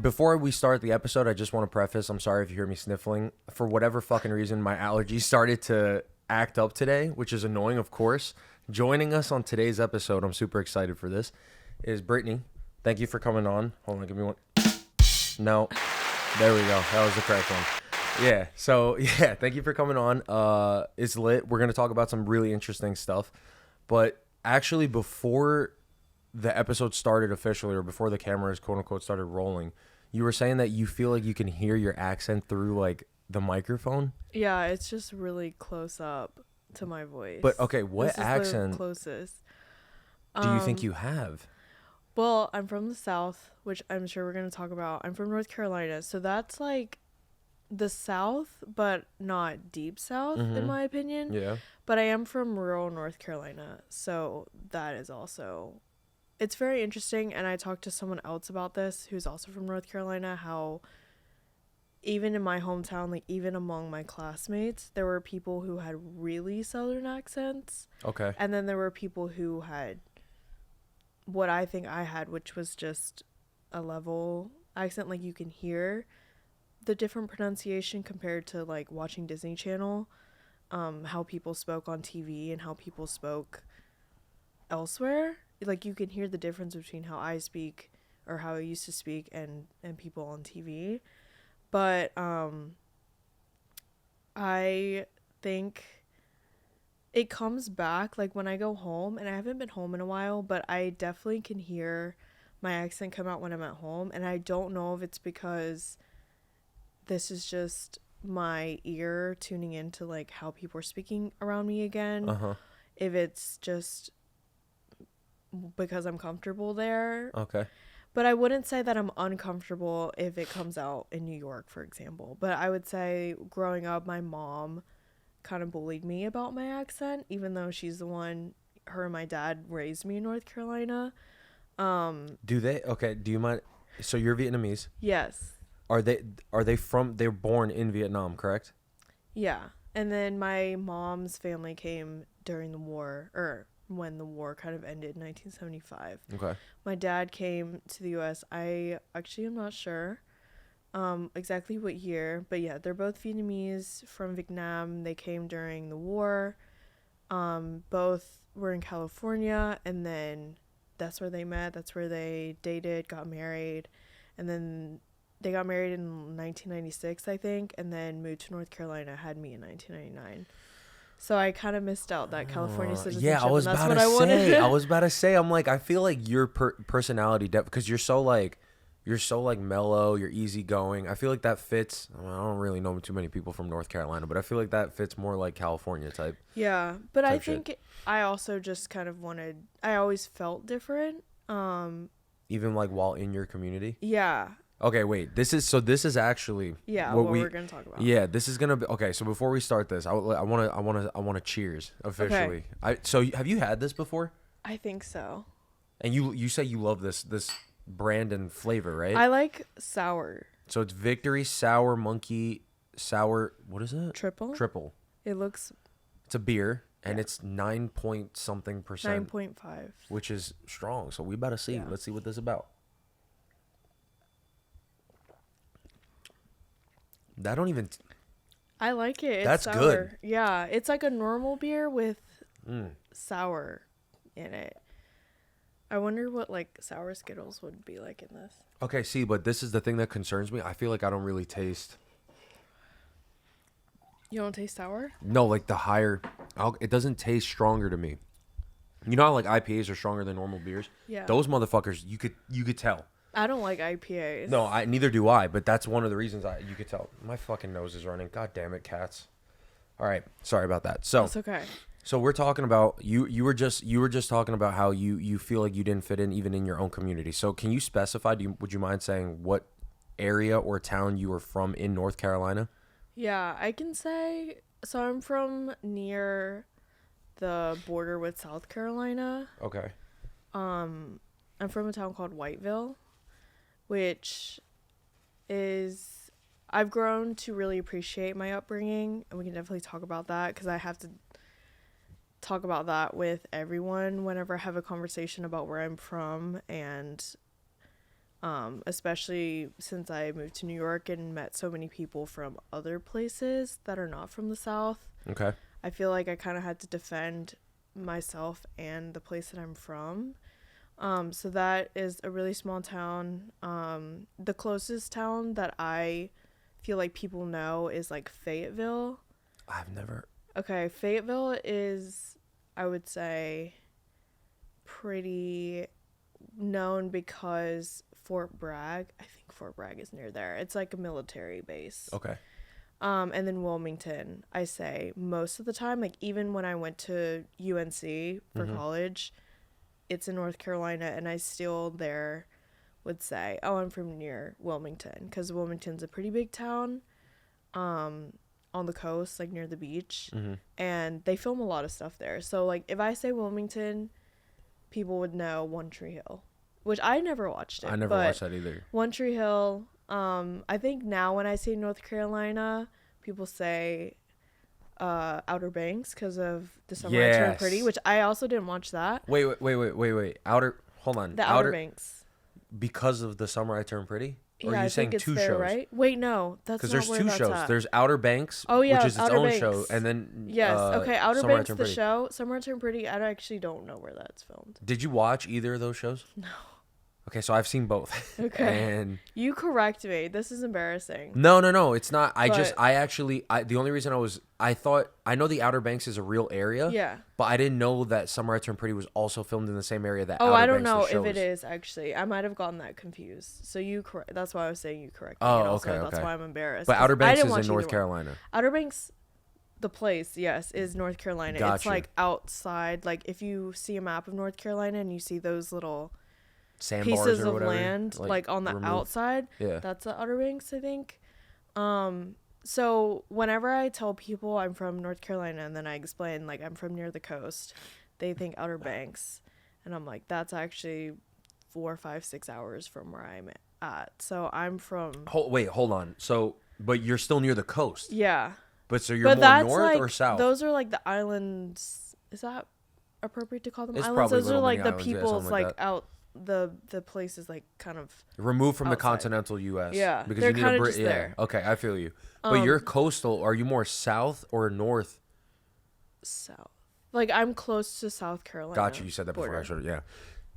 Before we start the episode, I just want to preface, I'm sorry if you hear me sniffling. For whatever fucking reason, my allergies started to act up today, which is annoying, of course. Joining us on today's episode, I'm super excited for this, is Britney. Thank you for coming on. Hold on, give me one. No. There we go. That was the correct one. Yeah. So, yeah, thank you for coming on. It's lit. We're going to talk about some really interesting stuff. But actually, before the episode started officially, or before the cameras quote unquote started rolling, you were saying that you feel like you can hear your accent through like the microphone. Yeah, it's just really close up to my voice. But okay, what this accent is the closest do you think you have? Well, I'm from the South, which I'm sure we're going to talk about. I'm from North Carolina, so that's like the South, but not deep South, in my opinion. Yeah. But I am from rural North Carolina, so that is also... It's very interesting, and I talked to someone else about this who's also from North Carolina, how even in my hometown, like even among my classmates, there were people who had really Southern accents. Okay. And then there were people who had what I think I had, which was just a level accent. Like you can hear the different pronunciation compared to like watching Disney Channel, how people spoke on TV and how people spoke elsewhere. Like you can hear the difference between how I speak or how I used to speak and people on TV. But I think it comes back like when I go home, and I haven't been home in a while, but I definitely can hear my accent come out when I'm at home. And I don't know if it's because this is just my ear tuning into like how people are speaking around me again. If it's just because I'm comfortable there. Okay. But I wouldn't say that I'm uncomfortable if it comes out in New York, for example. But I would say growing up, my mom kind of bullied me about my accent, even though she's the one, her and my dad raised me in North Carolina. Do you mind? So you're Vietnamese. Yes. Are they from, they're born in Vietnam, correct? Yeah. And then my mom's family came during the war, or when the war kind of ended in 1975. Okay. My dad came to the U.S. I actually am not sure exactly what year, but yeah, they're both Vietnamese from Vietnam. They came during the war. Both were in California, and then that's where they met. That's where they dated, got married, and then they got married in 1996, I think, and then moved to North Carolina, had me in 1999. So I kind of missed out that California citizenship. Yeah, I was and that's about what to I say. wanted. I was about to say. I'm like, I feel like your personality, because you're so mellow. You're easygoing. I feel like that fits. I don't really know too many people from North Carolina, but I feel like that fits more like California type. Yeah, but I think shit. I also just kind of wanted. I always felt different. Even like while in your community. Yeah. Okay, wait. This is actually what we're gonna talk about. Yeah, this is gonna be okay. So before we start this, I want to cheers officially. Okay. So have you had this before? I think so. And you say you love this brand and flavor, right? I like sour. So it's Victory Sour Monkey Sour. What is it? Triple. It looks. It's a beer, and it's 9 point something percent. 9.5. Which is strong. So we about to see. Yeah. Let's see what this is about. I don't even. I like it. It's That's sour. good. Yeah, it's like a normal beer with sour in it. I wonder what like sour Skittles would be like in this. Okay, see, but this is the thing that concerns me. I feel like I don't really taste. You don't taste sour? No, like the higher. It doesn't taste stronger to me. You know how like IPAs are stronger than normal beers? Yeah. Those motherfuckers, you could tell. I don't like IPAs. No, neither do I. But that's one of the reasons you could tell. My fucking nose is running. God damn it, cats. All right, sorry about that. So that's okay. So we're talking about you were just talking about how you feel like you didn't fit in even in your own community. So can you specify? Would you mind saying what area or town you were from in North Carolina? Yeah, I can say. So I'm from near the border with South Carolina. Okay. I'm from a town called Whiteville, which is, I've grown to really appreciate my upbringing, and we can definitely talk about that because I have to talk about that with everyone whenever I have a conversation about where I'm from and especially since I moved to New York and met so many people from other places that are not from the South. Okay. I feel like I kind of had to defend myself and the place that I'm from. So that is a really small town. The closest town that I feel like people know is like Fayetteville. I've never. Okay, Fayetteville is, I would say, pretty known because Fort Bragg, I think Fort Bragg is near there. It's like a military base. Okay. And then Wilmington, I say most of the time, like even when I went to UNC for college, it's in North Carolina, and I still there would say, oh, I'm from near Wilmington, because Wilmington's a pretty big town on the coast, like near the beach, and they film a lot of stuff there. So like if I say Wilmington, people would know One Tree Hill, which I never watched it. I never watched that either. One Tree Hill, I think now when I say North Carolina, people say Outer Banks because of The Summer I Turned Pretty, which I also didn't watch that. Wait. Hold on. The Outer Banks. Because of The Summer I Turned Pretty? Or Yeah, are you I saying think it's two there, shows? right? Wait, no, that's not there's where two that's shows. at. There's Outer Banks, Oh yeah, which is its Outer own Banks. show, and then yes, okay, Outer Summer I Banks, Turned the Pretty. show. Summer I Turned Pretty. I actually don't know where that's filmed. Did you watch either of those shows? No. Okay, so I've seen both. Okay. And You correct me. This is embarrassing. no, it's not. The only reason I know the Outer Banks is a real area. Yeah. But I didn't know that Summer I Turned Pretty was also filmed in the same area that Oh, Outer I don't Banks, know the show if it is actually. I might have gotten that confused. So that's why I was saying you correct me. Oh, and also okay, That's okay. why I'm embarrassed. But 'cause Outer I Banks didn't is watch in North either one. Carolina. Outer Banks, the place, yes, is North Carolina. It's Gotcha. like outside. Like if you see a map of North Carolina and you see those little Sandbars pieces or of whatever, land like on the removed. outside, Yeah. that's the Outer Banks, I think. So whenever I tell people I'm from North Carolina and then I explain like I'm from near the coast, they think Outer Banks, and I'm like, that's actually 4, 5, 6 hours from where I'm at. So I'm from Hold on. So, but you're still near the coast. yeah, But so you're but more that's north like or south? those are like the islands. Is that appropriate to call them It's islands? probably Those are little like mini the islands, yeah, people's something like like that. out the places like kind of Removed from the outside. continental U.S. Yeah, because they're you need a kinda Brit. just Yeah. there. Okay, I feel you. But you're coastal. Are you more south or north? south. Like I'm close to South Carolina. Gotcha. You said that before. border. I should. Yeah.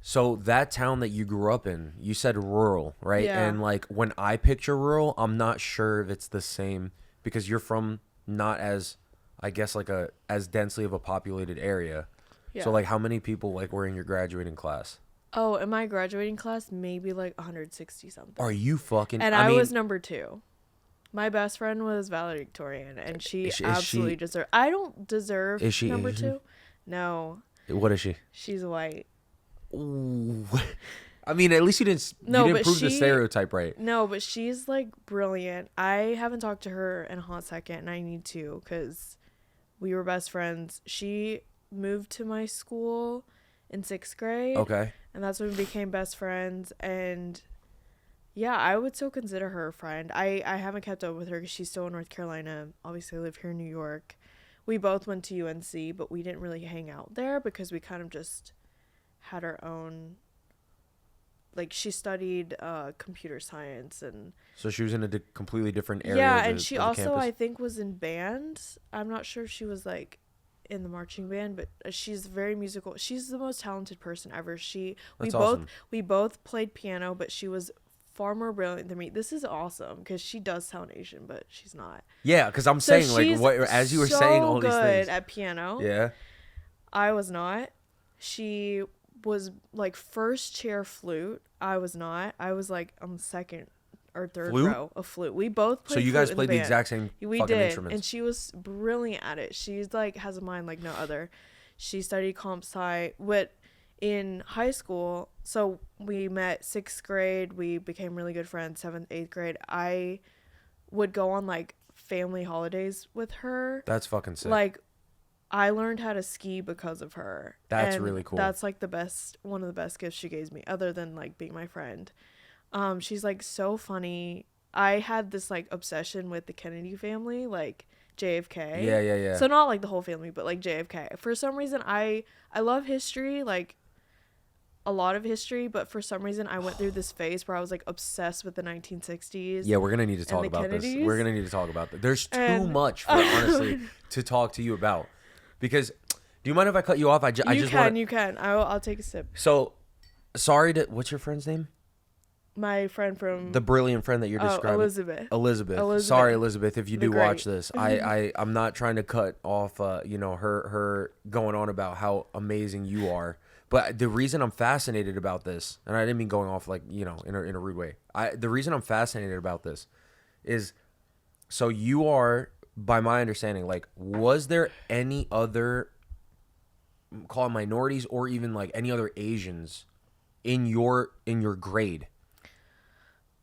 So that town that you grew up in, you said rural, right? Yeah. And like when I picture rural, I'm not sure if it's the same because you're from not as, I guess, like as densely of a populated area. Yeah. So like how many people like were in your graduating class? Oh, in my graduating class, maybe like 160 something. Are you fucking? And I mean, was number 2. My best friend was valedictorian, and she Is she- absolutely deserved. I don't deserve Is she number Asian? 2. No, what is she? she's white. Ooh. I mean, at least you didn't. No, you didn't but prove the she- stereotype right. No, but she's like brilliant. I haven't talked to her in a hot second, and I need to because we were best friends. She moved to my school in 6th grade. Okay. And that's when we became best friends. And yeah, I would still consider her a friend. I haven't kept up with her because she's still in North Carolina. Obviously, I live here in New York. We both went to UNC, but we didn't really hang out there because we kind of just had our own. Like, she studied computer science and So she was in a completely different area. yeah, of the- and she of the also campus? I think was in band. I'm not sure if she was like in the marching band, but she's very musical. She's the most talented person ever. That's awesome. We both played piano, but she was far more brilliant than me. This is awesome because she does sound Asian, but she's not. Yeah, because I'm So saying like she's what as you were so saying all these good things. at piano. Yeah. I was not. She was like first chair flute. I was not. I was like on the second or third Flute? row of flute. We both played So you flute guys in played the band. exact same We fucking did, instruments. and she was brilliant at it. She's like has a mind like no other. She studied comp sci. In high school, so we met 6th grade. We became really good friends. 7th, 8th grade. I would go on like family holidays with her. That's fucking sick. Like, I learned how to ski because of her. That's And really cool. That's like one of the best gifts she gave me, other than like being my friend. She's like so funny. I had this like obsession with the Kennedy family, like JFK. Yeah. So not like the whole family, but like JFK. For some reason, I love history. Like, a lot of history, but for some reason I went through this phase where I was like obsessed with the 1960s. Yeah, we're gonna need to talk the about this. Kennedys. We're gonna need to talk about this. There's too And- much, for, honestly, to talk to you about. Because, do you mind if I cut you off? I just want. You can. I'll take a sip. So, sorry to. What's your friend's name? My friend from The brilliant friend that you're describing. Elizabeth. Sorry, Elizabeth, if you do watch this. I'm not trying to cut off, her going on about how amazing you are. But the reason I'm fascinated about this, and I didn't mean going off like, in a rude way. The reason I'm fascinated about this is, so you are, by my understanding, like, was there any other, call it minorities or even like any other Asians in your grade?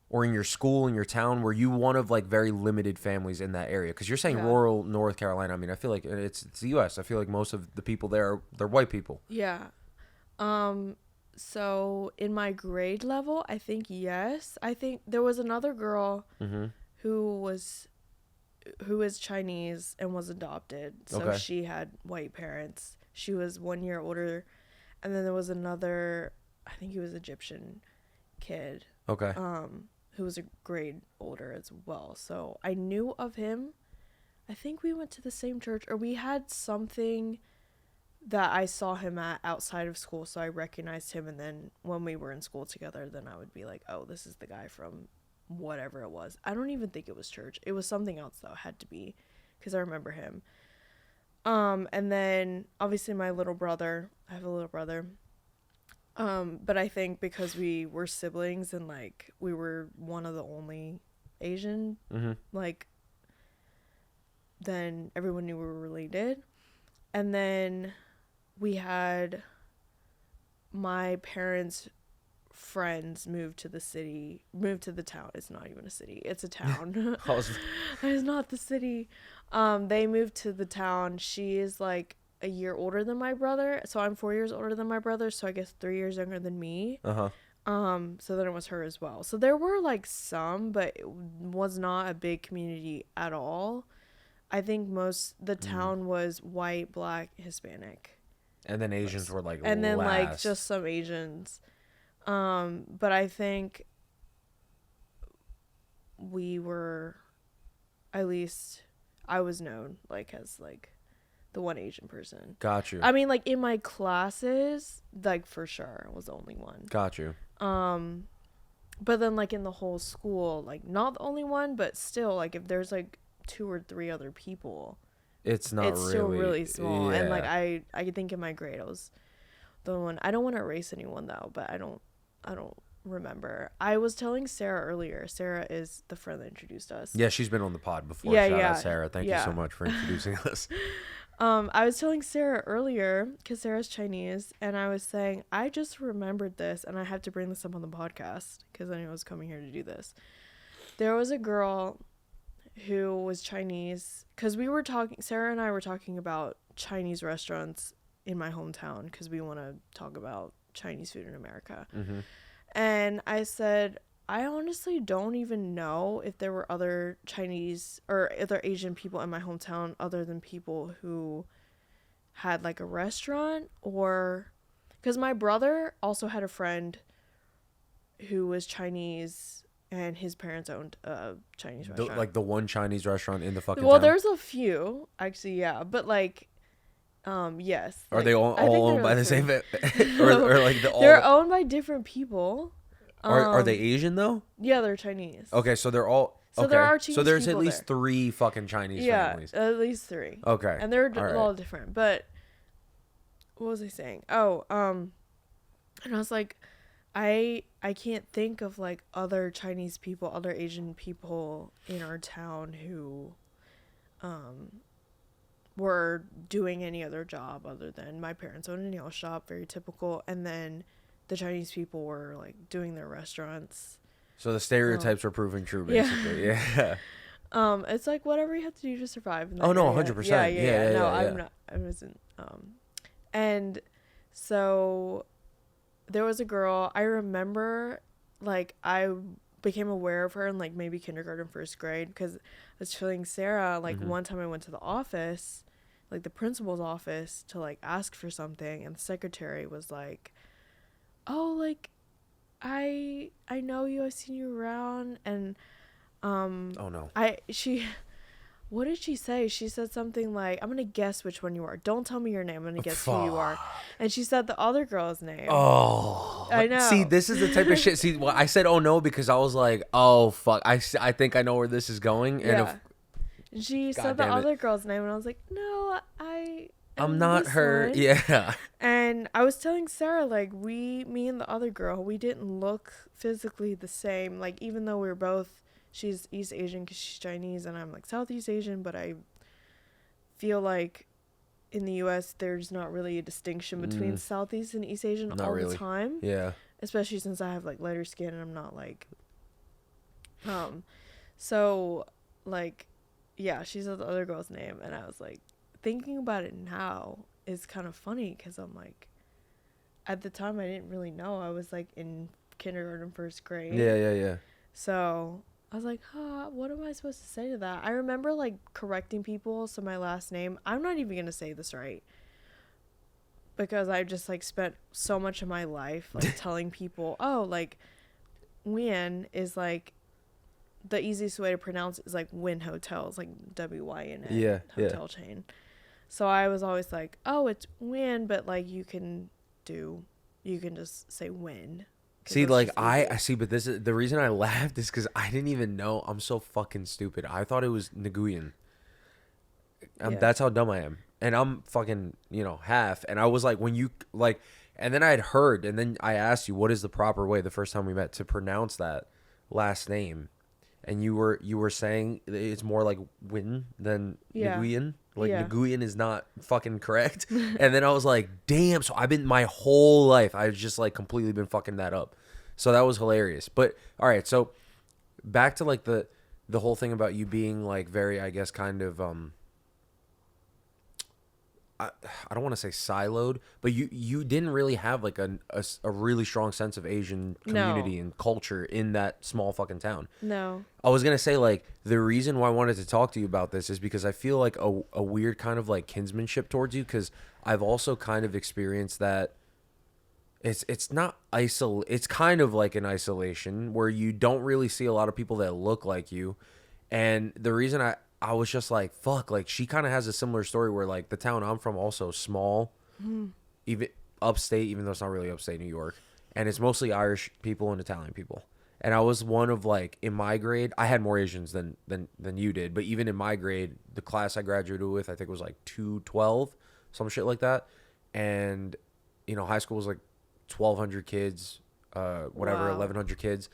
Or in your school, in your town, were you one of like very limited families in that area? Because you're saying rural North Carolina. I mean, I feel like it's the U.S. I feel like most of the people there they're white people. Yeah. So in my grade level, I think yes. I think there was another girl who is Chinese and was adopted. So she had white parents. She was 1 year older, and then there was another. I think he was Egyptian kid. Okay. Who was a grade older as well. So I knew of him. I think we went to the same church, or we had something that I saw him at outside of school, so I recognized him. And then when we were in school together, then I would be like, oh, this is the guy from whatever it was. I don't even think it was church. It was something else, though. It had to be, because I remember him. And then obviously my little brother. I have a little brother. But I think because we were siblings and like we were one of the only Asian, like, then everyone knew we were related. And then we had my parents' friends moved to the town. It's not even a city. It's a town. It's not the city. They moved to the town. She is like a year older than my brother, so I'm 4 years older than my brother, so I guess 3 years younger than me. So then it was her as well. So there were like some, but it was not a big community at all. I think the town was white, black, Hispanic, and then Asians were like and then last. like just some Asians. But I think we were, at least I was known like as like the one Asian person. Got you. I mean, like in my classes, like for sure was the only one. Got you. But then like in the whole school, like not the only one, but still like if there's like 2 or 3 other people, it's still really small. Yeah. And like I think in my grade I was the only one. I don't want to erase anyone though, but I don't remember. I was telling Sarah earlier. Sarah is the friend that introduced us. Yeah, she's been on the pod before. Yeah, Shout out Sarah. Thank you so much for introducing us. I was telling Sarah earlier, because Sarah's Chinese, and I was saying, I just remembered this, and I have to bring this up on the podcast, because I knew I was coming here to do this. There was a girl who was Chinese, because Sarah and I were talking about Chinese restaurants in my hometown, because we want to talk about Chinese food in America. And I said, I honestly don't even know if there were other Chinese or other Asian people in my hometown other than people who had like a restaurant, or because my brother also had a friend who was Chinese and his parents owned a Chinese restaurant. Like the one Chinese restaurant in the fucking Well, town? there's a few actually, yeah, but like yes. Are like, they all owned by the same or like the all they're owned by different people. Are they Asian though? Yeah, they're Chinese. Okay, so they're all So okay. there are Chinese so there's at people least there. 3 fucking Chinese families. Yeah, at least 3. Okay. And they're All right. all different. But what was I saying? Oh, and I was like, I can't think of like other Chinese people, other Asian people in our town who were doing any other job other than my parents owned a nail shop, very typical, and then the Chinese people were like doing their restaurants. So the stereotypes are proving true, basically. Yeah. It's like whatever you have to do to survive. In that Oh no, area. 100%. Yeah. No, yeah. I'm not. I wasn't. And so there was a girl. I remember, like, I became aware of her in like maybe kindergarten, first grade, because I was telling Sarah like one time I went to the office, like the principal's office, to like ask for something, and the secretary was like, oh, like, I know you, I've seen you around, and Oh no. she what did she say? She said something like, I'm gonna guess which one you are. Don't tell me your name. I'm gonna guess who you are. And she said the other girl's name. Oh, I know. see, this is the type of shit. See, well, I said, "Oh no," because I was like, "Oh fuck," I think I know where this is going. And Yeah. And she said the other girl's name, and I was like, no, I'm not her. One. Yeah. And I was telling Sarah, like, me and the other girl, we didn't look physically the same. Like, even though we were both, she's East Asian because she's Chinese, and I'm like Southeast Asian, but I feel like in the U.S. there's not really a distinction between Southeast and East Asian Not all really. the time. Yeah. Especially since I have like lighter skin and I'm not like, so like, yeah, she said the other girl's name, and I was like, thinking about it now is kind of funny because I'm like, at the time I didn't really know. I was like in kindergarten, first grade. Yeah. So I was like, what am I supposed to say to that? I remember like correcting people. So my last name, I'm not even gonna say this right, because I just like spent so much of my life like telling people, oh, like Wynn is like, the easiest way to pronounce it is like Wynn Hotels, like WYN hotel chain. So I was always like, oh, it's Wynn, but like you can just say Wynn. See, like I see, but this is the reason I laughed is because I didn't even know. I'm so fucking stupid. I thought it was Nguyen. That's how dumb I am. And I'm fucking, half. And I was like, when you like, and then I had heard, and then I asked you, what is the proper way the first time we met to pronounce that last name? And you were saying it's more like Win than Nguyen. Like Nguyen is not fucking correct. And then I was like, damn. So I've been my whole life, I've just like completely been fucking that up. So that was hilarious. But all right, so back to like the whole thing about you being like very, I guess, kind of I don't want to say siloed, but you didn't really have like a really strong sense of Asian community and culture in that small fucking town. No. I was going to say, like, the reason why I wanted to talk to you about this is because I feel like a weird kind of like kinsmanship towards you, because I've also kind of experienced that it's not it's kind of like an isolation where you don't really see a lot of people that look like you. And the reason I was just like, fuck, like she kind of has a similar story where like the town I'm from also small, even upstate, even though it's not really upstate New York. And it's mostly Irish people and Italian people. And I was one of like, in my grade, I had more Asians than you did. But even in my grade, the class I graduated with, I think was like 212, some shit like that. And, high school was like 1,200 kids, whatever, 1,100 kids.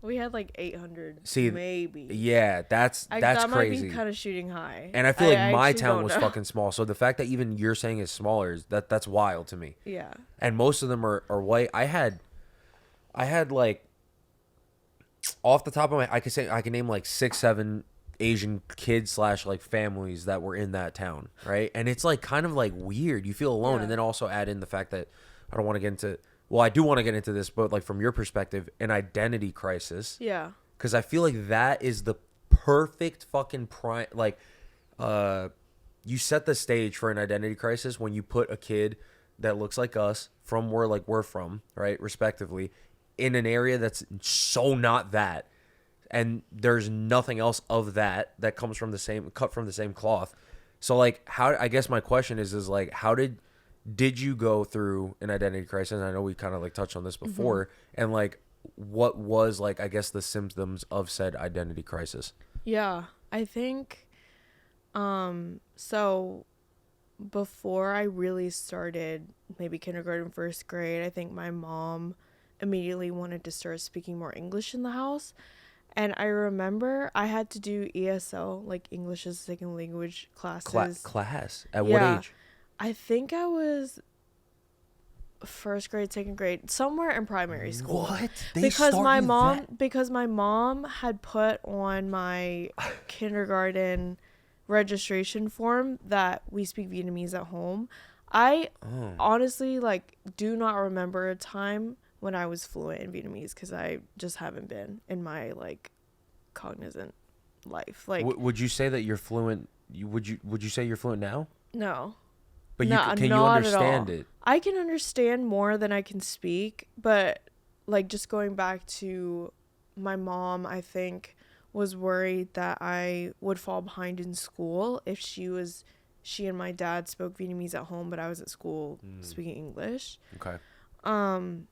We had like 800, maybe. Yeah, that's crazy. That might be kind of shooting high. And I feel like my town was fucking small. So the fact that even you're saying is smaller, that's wild to me. Yeah. And most of them are white. I had like, off the top of my, I can name like 6-7 Asian kids / like families that were in that town, right? And it's like kind of like weird. You feel alone, and then also add in the fact that I don't want to get into. Well, I do want to get into this, but like from your perspective, an identity crisis. Yeah. Because I feel like that is the perfect fucking prime. Like, you set the stage for an identity crisis when you put a kid that looks like us from where like we're from, right, respectively, in an area that's so not that, and there's nothing else of that comes from the same cut from the same cloth. So like, how? I guess my question is like, how did you go through an identity crisis? I know we kind of like touched on this before, and like, what was like, I guess, the symptoms of said identity crisis? Yeah, I think, so before I really started maybe kindergarten, first grade, I think my mom immediately wanted to start speaking more English in the house. And I remember I had to do ESL, like English as a second language classes. Class? At what age? I think I was first grade, second grade, somewhere in primary school. What? Because my mom had put on my kindergarten registration form that we speak Vietnamese at home. I honestly like do not remember a time when I was fluent in Vietnamese, because I just haven't been in my like cognizant life. Like, would you say that you're fluent? Would you say you're fluent now? No. But No, can you not at understand all. it? I can understand more than I can speak, but like just going back to my mom, I think was worried that I would fall behind in school if she and my dad spoke Vietnamese at home, but I was at school speaking English. Okay. Um,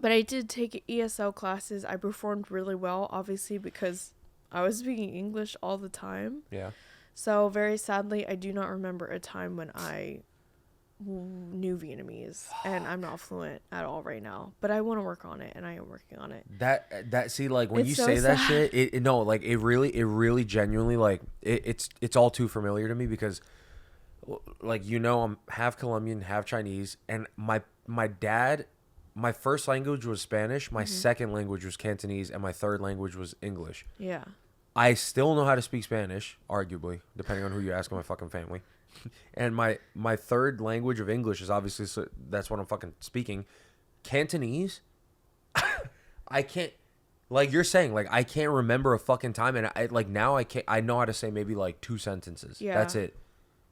but I did take ESL classes. I performed really well, obviously, because I was speaking English all the time. Yeah. So very sadly, I do not remember a time when I knew Vietnamese, and I'm not fluent at all right now. But I want to work on it, and I am working on it. That see, like when It's you so say that sad. shit, it no, like it really genuinely, like it's all too familiar to me because, like, you know, I'm half Colombian, half Chinese, and my dad, my first language was Spanish, my second language was Cantonese, and my third language was English. Yeah. I still know how to speak Spanish, arguably, depending on who you ask in my fucking family. And my third language of English is obviously, so that's what I'm fucking speaking. Cantonese, I can't, like you're saying, like I can't remember a fucking time, and I like now I know how to say maybe like 2 sentences. Yeah. That's it.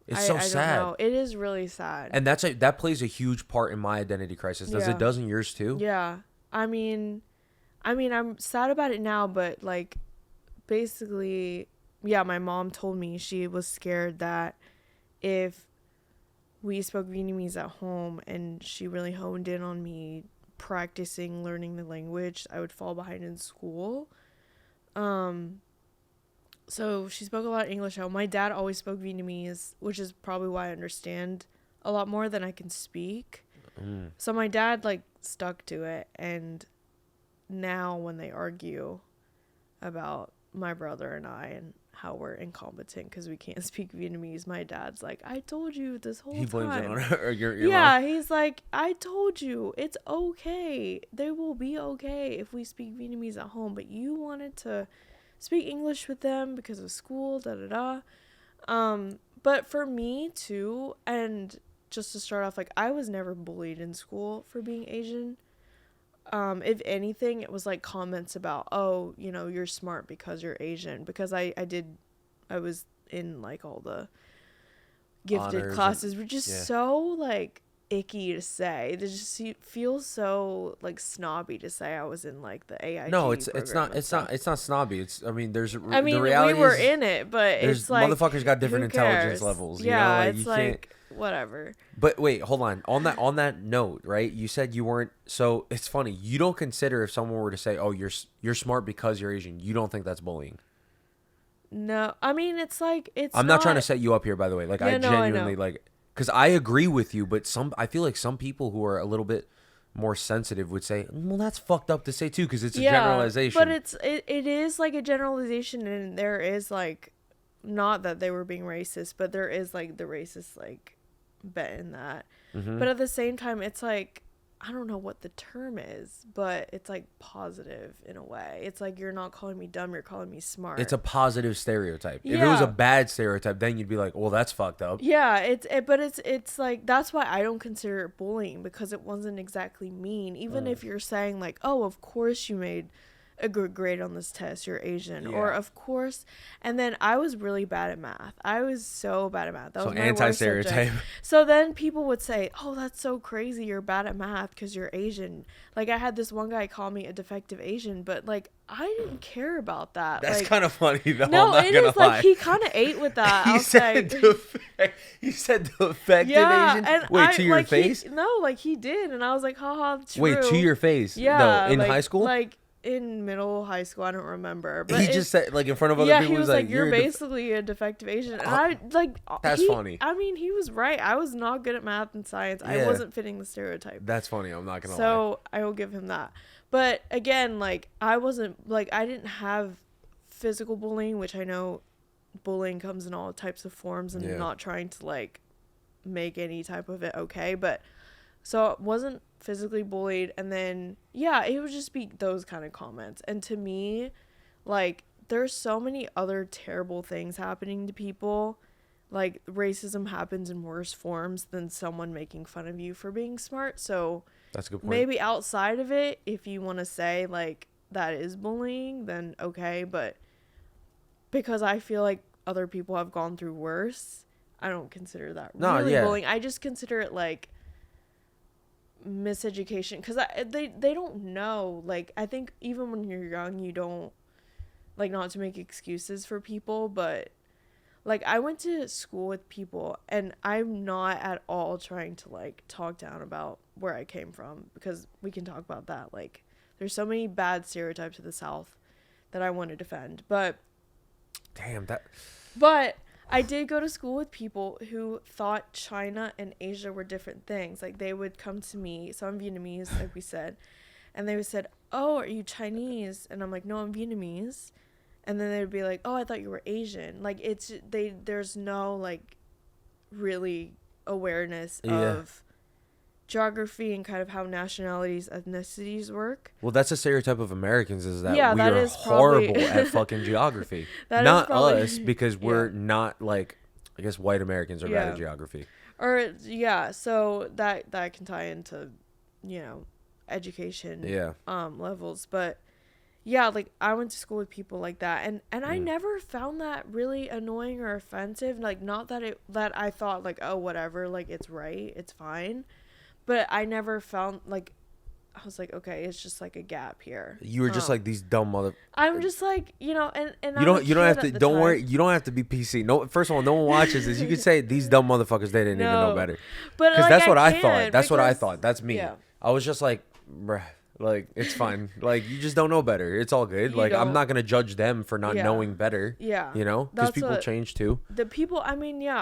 It's I so don't sad. know. It is really sad. And that plays a huge part in my identity crisis. Does Yeah. it does in yours too? Yeah. I mean, I'm sad about it now, but like basically, yeah, my mom told me she was scared that if we spoke Vietnamese at home and she really honed in on me practicing learning the language, I would fall behind in school. So she spoke a lot of English at home. My dad always spoke Vietnamese, which is probably why I understand a lot more than I can speak. So my dad like stuck to it, and now when they argue about my brother and I and how we're incompetent because we can't speak Vietnamese, my dad's like, I told you this whole time. He blames it on her, or your Yeah, mom? he's like, I told you, it's okay. They will be okay if we speak Vietnamese at home, but you wanted to speak English with them because of school, But for me too, and just to start off, like I was never bullied in school for being Asian. If anything, it was like comments about, oh, you know, you're smart because you're Asian, because I was in like all the gifted Honors classes, which is yeah. so like icky to say. They just feels so like snobby to say I was in like the AIT. No, it's not snobby. It's, I mean, there's, I mean, the reality we were is, in it, but it's like motherfuckers got different who intelligence cares? levels. Yeah, you know? it's you like can't, whatever. but wait, hold on. On that note, right? You said you weren't. So it's funny. You don't consider if someone were to say, "Oh, you're smart because you're Asian." You don't think that's bullying. No, I mean it's like I'm not trying to set you up here, by the way. Like, Yeah, I no, genuinely I know. like, because I agree with you, but I feel like some people who are a little bit more sensitive would say, "Well, that's fucked up to say too," because it's a generalization. But it is like a generalization, and there is like, not that they were being racist, but there is like the racist like bet in that. But at the same time, it's like, I don't know what the term is, but it's like positive in a way. It's like, you're not calling me dumb, you're calling me smart. It's a positive stereotype. If it was a bad stereotype, then you'd be like, "Well, that's fucked up." Yeah, but it's like, that's why I don't consider it bullying, because it wasn't exactly mean. Even if you're saying like, oh, of course you made a good grade on this test, you're Asian, or of course. And then I was really bad at math. I was so bad at math. That was my anti-stereotype. worst subject. So then people would say, oh, that's so crazy, you're bad at math because you're Asian. Like, I had this one guy call me a defective Asian, but like, I didn't care about that. That's like, kind of funny though. no, I'm not it gonna is lie. like, he kind of ate with that. I was like, You said defective yeah, Asian? and Wait, to your face? No, like he did, and I was like, haha, true. Wait, to your face? Yeah, No, in like, high school? like in middle high school, I don't remember. But He just said, like, in front of other yeah, people, he was like, you're a basically a defective Asian, and I like. That's funny. I mean, he was right. I was not good at math and science. Yeah. I wasn't fitting the stereotype. That's funny. I'm not gonna lie. So I will give him that. But again, like, I wasn't like, I didn't have physical bullying, which I know bullying comes in all types of forms, and not trying to like make any type of it okay, but so I wasn't physically bullied. And then it would just be those kind of comments, and to me, like, there's so many other terrible things happening to people. Like, racism happens in worse forms than someone making fun of you for being smart. So that's a good point. Maybe outside of it, if you want to say like that is bullying, then okay, but because I feel like other people have gone through worse, I don't consider that No, really yeah. bullying. I just consider it like miseducation because they don't know. Like, I think even when you're young, you don't, like, not to make excuses for people, but like I went to school with people and I'm not at all trying to like talk down about where I came from because we can talk about that. Like, there's so many bad stereotypes of the South that I want to defend. Damn that. But I did go to school with people who thought China and Asia were different things. Like, they would come to me, so I'm Vietnamese, like we said, and they would said, "Oh, are you Chinese?" And I'm like, "No, I'm Vietnamese." And then they would be like, "Oh, I thought you were Asian." Like, there's no like really awareness of geography and kind of how nationalities, ethnicities work. Well, that's a stereotype of Americans, is that Yeah, we that are is probably horrible at fucking geography. That is Not probably- us, because we're yeah. not like, I guess white Americans are bad Yeah. at geography. Or yeah, so that can tie into, education Yeah. levels, but yeah, like I went to school with people like that, and I never found that really annoying or offensive. Like, not that I thought like, oh, whatever, like it's right, it's fine, but I never found like, I was like, okay, it's just like a gap here. You were just like these dumb mother. I'm just like, and You I'm don't a you don't kid have at to. the Don't time. worry. You don't have to be PC. No. First of all, no one watches this. You could say these dumb motherfuckers. They didn't even know No. better. But Because like, that's what I can't thought. That's what I because- thought. That's me. Yeah. I was just like, bruh, like it's fine. Like, you just don't know better. It's all good. You Like, I'm don't. not gonna judge them for not Yeah. knowing better. Yeah. You know, because That's people what- change too. The people, I mean, yeah,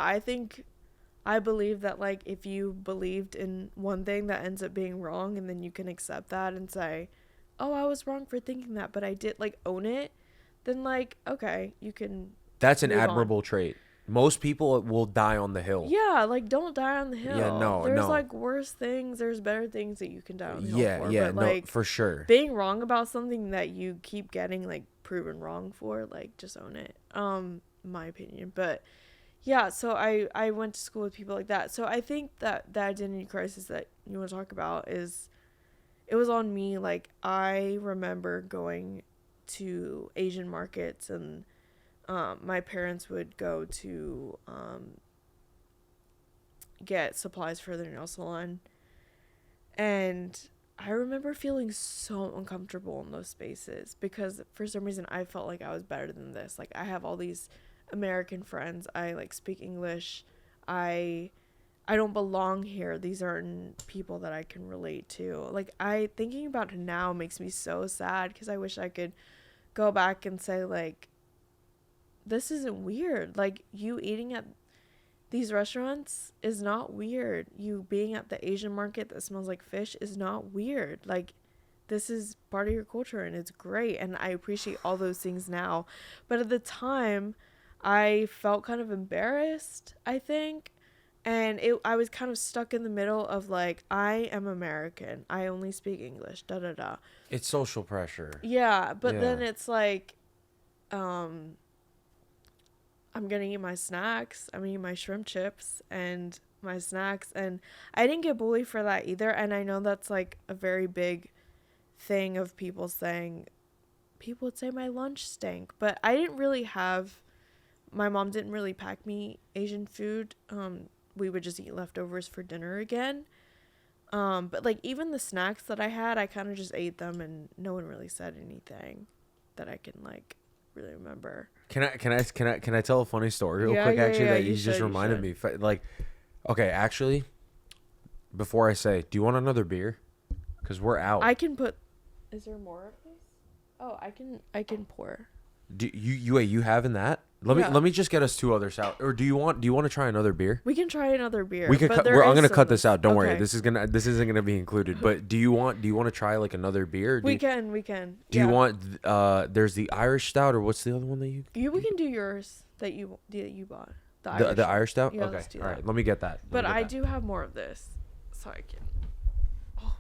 I believe that, like, if you believed in one thing that ends up being wrong, and then you can accept that and say, oh, I was wrong for thinking that, but I did, like, own it, then, like, okay, you can That's an move on. admirable trait. Most people will die on the hill. Yeah, like, don't die on the hill. Yeah, no, There's no. like worse things. There's better things that you can die on the hill Yeah, for. yeah, But, no, like, for sure. being wrong about something that you keep getting, like, proven wrong for, like, just own it. My opinion. But yeah, so I went to school with people like that. So I think that the identity crisis that you want to talk about it was on me. Like, I remember going to Asian markets, and my parents would go to get supplies for their nail salon, and I remember feeling so uncomfortable in those spaces because for some reason I felt like I was better than this. Like, I have all these American friends, I like speak English, I don't belong here. These aren't people that I can relate to. Like, thinking about it now makes me so sad because I wish I could go back and say, like, this isn't weird. Like, you eating at these restaurants is not weird. You being at the Asian market that smells like fish is not weird. Like, this is part of your culture and it's great. And I appreciate all those things now. But at the time, I felt kind of embarrassed, I think. And I was kind of stuck in the middle of, like, I am American. I only speak English, da-da-da. It's social pressure. Yeah, but Yeah. then it's like, I'm gonna eat my snacks. I'm gonna eat my shrimp chips and my snacks. And I didn't get bullied for that either. And I know that's, like, a very big thing of people would say my lunch stank. But I didn't really my mom didn't really pack me Asian food. We would just eat leftovers for dinner again. But, like, even the snacks that I had, I kind of just ate them and no one really said anything that I can, like, really remember. Can I tell a funny story real Yeah, quick? yeah, Actually, yeah, that you you just should, reminded me. Like, okay, actually, before I say, do you want another beer? Because we're out. Is there more of this? Oh, I can pour. Do you having that? Let me just get us 2 others out. Or do you want to try another beer? We can try another beer. We could. but I'm gonna some cut this out. Don't worry. okay. This isn't gonna be included. But do you want to try like another beer? Or We can. Do you want? There's the Irish stout, or what's the other one that We can do yours that you bought. the Irish stout? Yeah, Okay. let's do All right. that. Let me get that. But I do have more of this, so I can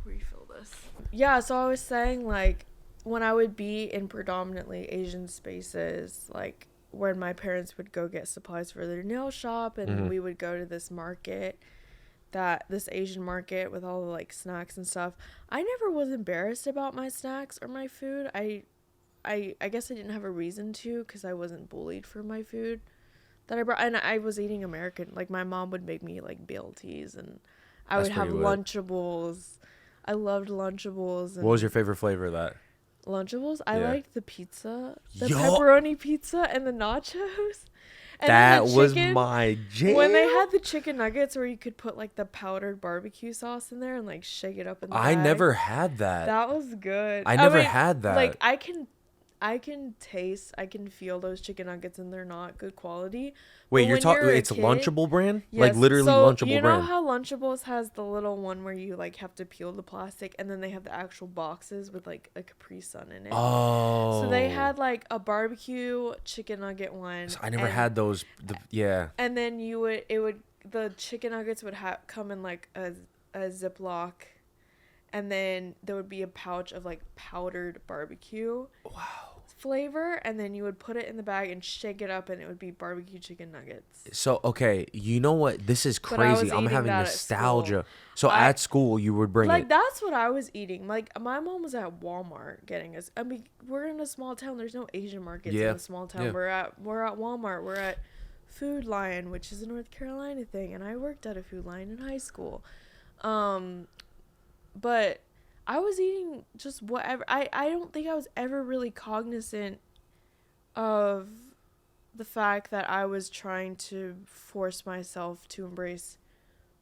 refill this. Yeah, so I was saying, like, when I would be in predominantly Asian spaces, like when my parents would go get supplies for their nail shop, and we would go to this Asian market with all the, like, snacks and stuff. I never was embarrassed about my snacks or my food. I guess I didn't have a reason to because I wasn't bullied for my food that I brought, and I was eating American. Like my mom would make me like BLTs, and I That's would have pretty lit. Lunchables. I loved Lunchables. And What was your favorite flavor of that? Lunchables? I Yeah. liked the pizza, the Yo, pepperoni pizza, and the nachos. And that then the was chicken, my jam. when they had the chicken nuggets where you could put like the powdered barbecue sauce in there and like shake it up in the I bag. never had that. That was good. I never had that. Like I can taste, I can feel those chicken nuggets and they're not good quality. Wait, But you're when talking? you're a It's kid- Lunchable brand? Yes. Like literally So, Lunchable you know brand. how Lunchables has the little one where you like have to peel the plastic, and then they have the actual boxes with like a Capri Sun in it. Oh. So they had like a barbecue chicken nugget one. I never had those. Yeah. And then the chicken nuggets would come in like a Ziploc, and then there would be a pouch of like powdered barbecue. Wow. Flavor, and then you would put it in the bag and shake it up, and it would be barbecue chicken nuggets. So okay, you know what? This is But I was crazy. I'm eating having that at nostalgia. school. So at school, you would bring Like it. that's what I was eating. Like my mom was at Walmart getting us. I mean, we're in a small town. There's no Asian markets in a small town. Yeah. We're at Walmart. We're at Food Lion, which is a North Carolina thing, and I worked at a Food Lion in high school. But I was eating just whatever. I don't think I was ever really cognizant of the fact that I was trying to force myself to embrace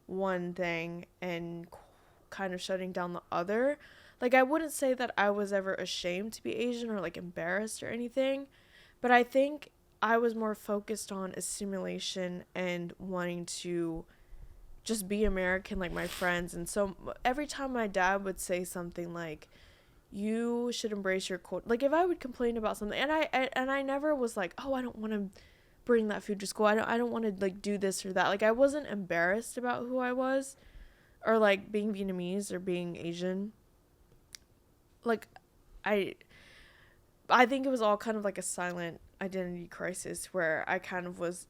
one thing and kind of shutting down the other. Like, I wouldn't say that I was ever ashamed to be Asian or like embarrassed or anything, but I think I was more focused on assimilation and wanting to just be American like my friends. And so every time my dad would say something like, you should embrace your culture, like if I would complain about something, and I never was like, oh, I don't want to bring that food to school, I don't want to like do this or that. Like I wasn't embarrassed about who I was or like being Vietnamese or being Asian. Like I think it was all kind of like a silent identity crisis where I kind of was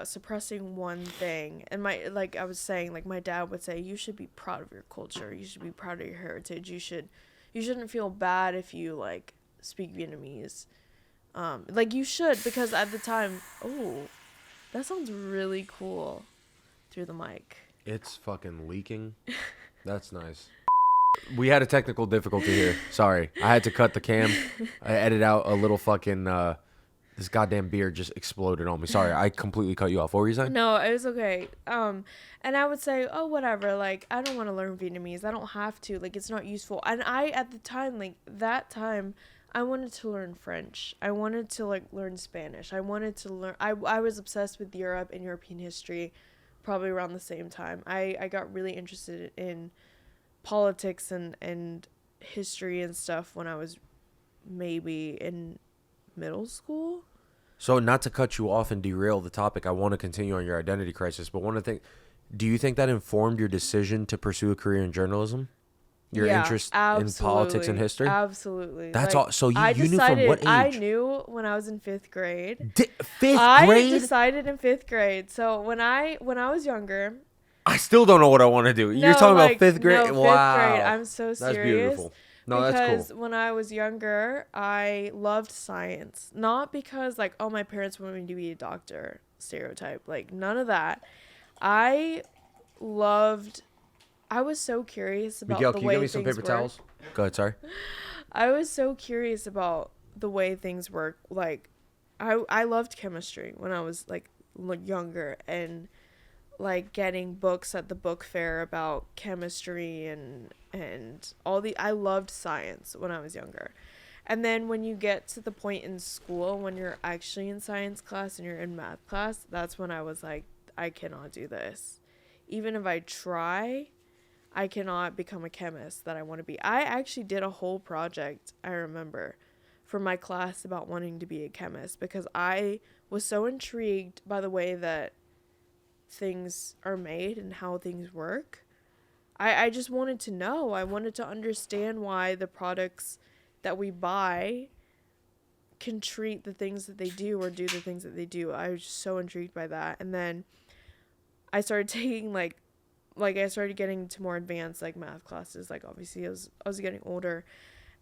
suppressing one thing. And like I was saying, like my dad would say, you should be proud of your culture, you should be proud of your heritage, you shouldn't feel bad if you like speak Vietnamese. Like you should, because at the time, oh, that sounds really cool through the mic. It's fucking leaking. That's nice. We had a technical difficulty here. Sorry. I had to cut the cam. I edited out a little fucking this goddamn beer just exploded on me. Sorry, I completely cut you off. What were you saying? No, it was okay. And I would say, oh, whatever. Like, I don't want to learn Vietnamese. I don't have to. Like, it's not useful. And at the time, like, that time, I wanted to learn French. I wanted to, like, learn Spanish. I wanted to learn. I was obsessed with Europe and European history probably around the same time. I got really interested in politics and history and stuff when I was maybe in middle school. So not to cut you off and derail the topic, I want to continue on your identity crisis, but one of the things, do you think that informed your decision to pursue a career in journalism? Your interest in politics and history? Absolutely. That's like, all. So you knew from what age? I knew when I was in 5th grade. Fifth I grade? decided in 5th grade. So when I was younger, I still don't know what I want to do. You're talking about 5th grade? No, wow. 5th grade. I'm so serious. That's beautiful. No, that's cool. Because when I was younger, I loved science. Not because, like, oh, my parents wanted me to be a doctor stereotype. Like, none of that. I was so curious about Miguel, the can way you give me some things paper work. towels? Go ahead, sorry. I was so curious about the way things work. Like, I loved chemistry when I was, like younger, and like getting books at the book fair about chemistry and I loved science when I was younger. And then when you get to the point in school when you're actually in science class and you're in math class, that's when I was like, I cannot do this. Even if I try, I cannot become a chemist that I want to be. I actually did a whole project, I remember, for my class about wanting to be a chemist because I was so intrigued by the way that things are made and how things work. I just wanted to know. I wanted to understand why the products that we buy can treat the things that they do or do the things that they do. I was just so intrigued by that. And then I started taking like I started getting to more advanced like math classes. Like obviously I was getting older,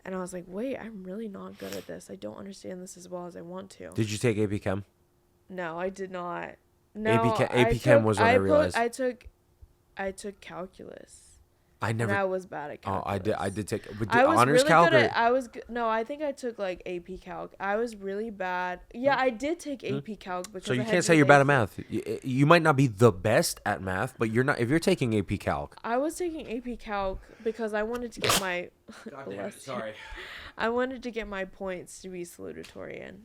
and I was like, wait, I'm really not good at this. I don't understand this as well as I want to. Did you take AP Chem? No, I did not. AP, No, AP Chem was when I realized. I took calculus. I And never. I was bad at Oh, calculus. I did take. But I was honors really calc good or? at. No, I think I took like AP Calc. I was really bad. Yeah, I did take AP Calc because So you I had can't to say take you're bad at AP. math. You might not be the best at math, but you're not. If you're taking AP Calc. I was taking AP Calc because I wanted to get my. God damn it, Bless you. sorry. I wanted to get my points to be salutatorian.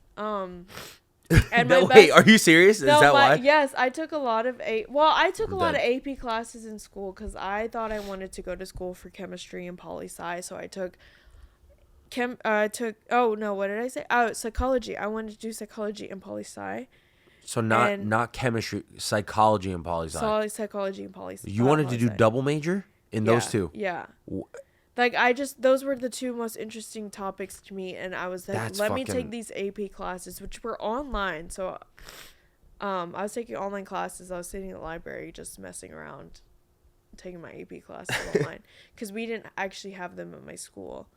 And No, my best, wait, are you serious? Is that why? Yes, I took a lot of I took I'm a lot of dead. AP classes in school because I thought I wanted to go to school for chemistry and poli sci. So I took oh no, what did I say? Oh, psychology. I wanted to do psychology and poli sci. So And not chemistry, psychology, and poli sci. Psychology and poli. You wanted to do sci. double major in those two. Yeah. W- Like those were the two most interesting topics to me, and I was like, That's let me fucking- take these AP classes, which were online. So, I was taking online classes. I was sitting in the library just messing around, taking my AP classes online because we didn't actually have them at my school.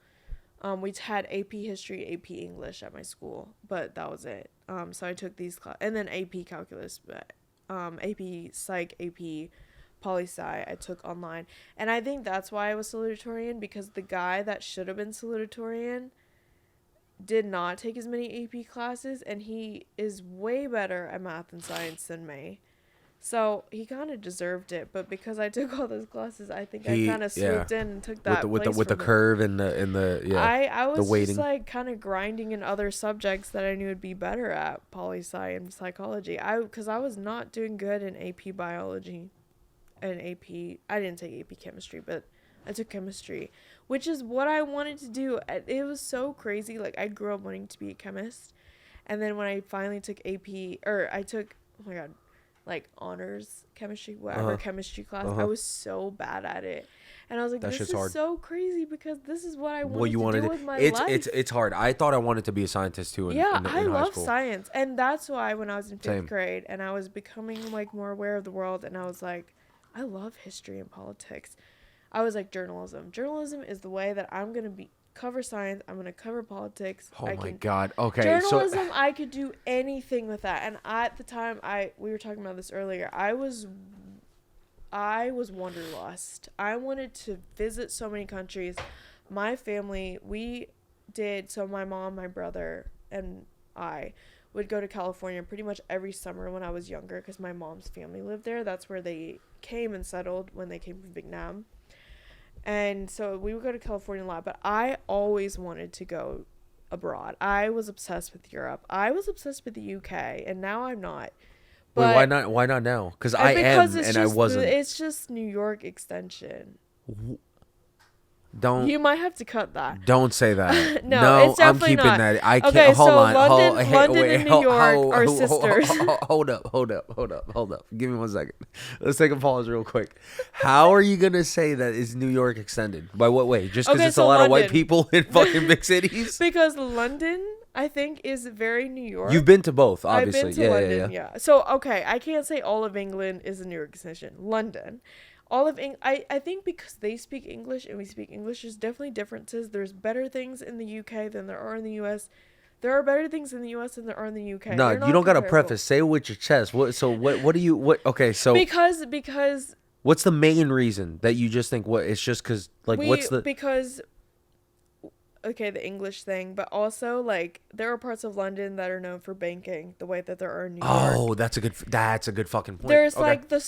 We had AP History, AP English at my school, but that was it. So I took these and then AP Calculus, but AP Psych, AP Poli Sci I took online, and I think that's why I was salutatorian because the guy that should have been salutatorian did not take as many AP classes, and he is way better at math and science than me. So he kind of deserved it, but because I took all those classes, I think I kind of swooped in and took that with place the from him. curve and the yeah. I was weighting. just like kind of grinding in other subjects that I knew would be better at, poli sci and psychology. Because I was not doing good in AP biology and AP. I didn't take AP chemistry, but I took chemistry, which is what I wanted to do. It was so crazy. Like I grew up wanting to be a chemist, and then when I finally took AP, or I took, oh my god, like honors chemistry, whatever chemistry class, I was so bad at it. And I was like, That this shit's is hard. so crazy because this is what I wanted Well, you to wanted do it. with my It's life. it's hard. I thought I wanted to be a scientist too. I in high love school. science. And that's why when I was in 5th Same. grade and I was becoming like more aware of the world, and I was like, I love history and politics. I was like, journalism. Journalism is the way that I'm going to cover science. I'm going to cover politics. Oh my god. Okay. Journalism, So I could do anything with that. And at the time, we were talking about this earlier. I was wanderlust. I wanted to visit so many countries. My family, my mom, my brother, and I would go to California pretty much every summer when I was younger because my mom's family lived there. That's where they came and settled when they came from Vietnam. And so we would go to California a lot, but I always wanted to go abroad. I was obsessed with Europe. I was obsessed with the UK, and now I'm not. But wait, why not? Why not now? Because I am, and I wasn't. It's just New York extension. Don't You might have to cut that. don't say that. No, it's I'm definitely keeping not. that. I can't. Okay, Hold so on. London and New York are sisters. Hold up. Give me 1 second. Let's take a pause real quick. How are you gonna say that is New York extended? By what way? Just because Okay, it's so a lot of white London. people in fucking big cities? Because London, I think, is very New York. You've been to both, obviously. I've been to London, yeah. So, okay, I can't say all of England is a New York extension. London. All of I think because they speak English and we speak English, there's definitely differences. There's better things in the UK than there are in the US. There are better things in the US than there are in the UK. No, you don't got to preface. Say it with your chest. What do you, okay, so. Because What's the main reason that you just think, it's just because, like, because okay, the English thing, but also like there are parts of London that are known for banking the way that there are in New York. Oh, that's a good fucking point. There's Okay. like the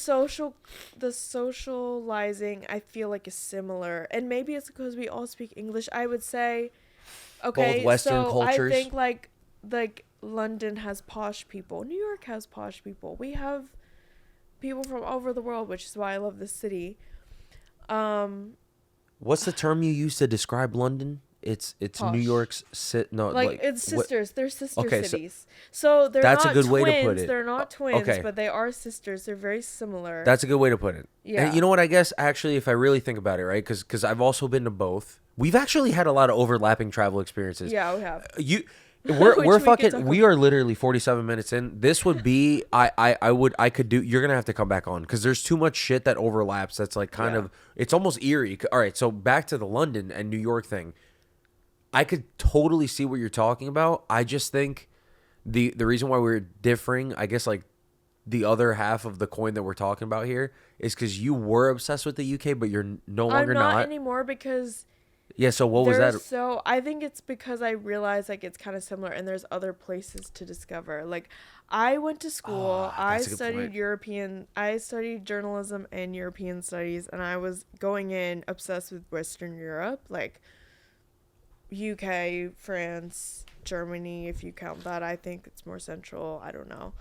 socializing I feel like is similar, and maybe it's because we all speak English. I would say, okay, both Western so cultures. I think like London has posh people, New York has posh people. We have people from all over the world, which is why I love this city. What's the term you use to describe London? It's Posh. New York's It's sisters. They're sister Okay, cities. So they're that's a not good twins. way to put it. They're not twins, okay. but they are sisters. They're very similar. That's a good way to put it. Yeah. And you know what? I guess actually, if I really think about it, right? Because I've also been to both. We've actually had a lot of overlapping travel experiences. Yeah, we have. We're fucking. We are literally 47 minutes in. This would be. I could do. You're gonna have to come back on because there's too much shit that overlaps. That's like kind of. It's almost eerie. All right, so back to the London and New York thing. I could totally see what you're talking about. I just think the reason why we're differing, I guess, like the other half of the coin that we're talking about here is because you were obsessed with the UK, but you're no I'm longer not not. anymore because Yeah. So what was that? I think it's because I realized like it's kind of similar and there's other places to discover. Like I went to school, I That's a good studied point. I studied journalism and European studies, and I was going in obsessed with Western Europe, like UK, France, Germany, if you count that. I think it's more central. I don't know.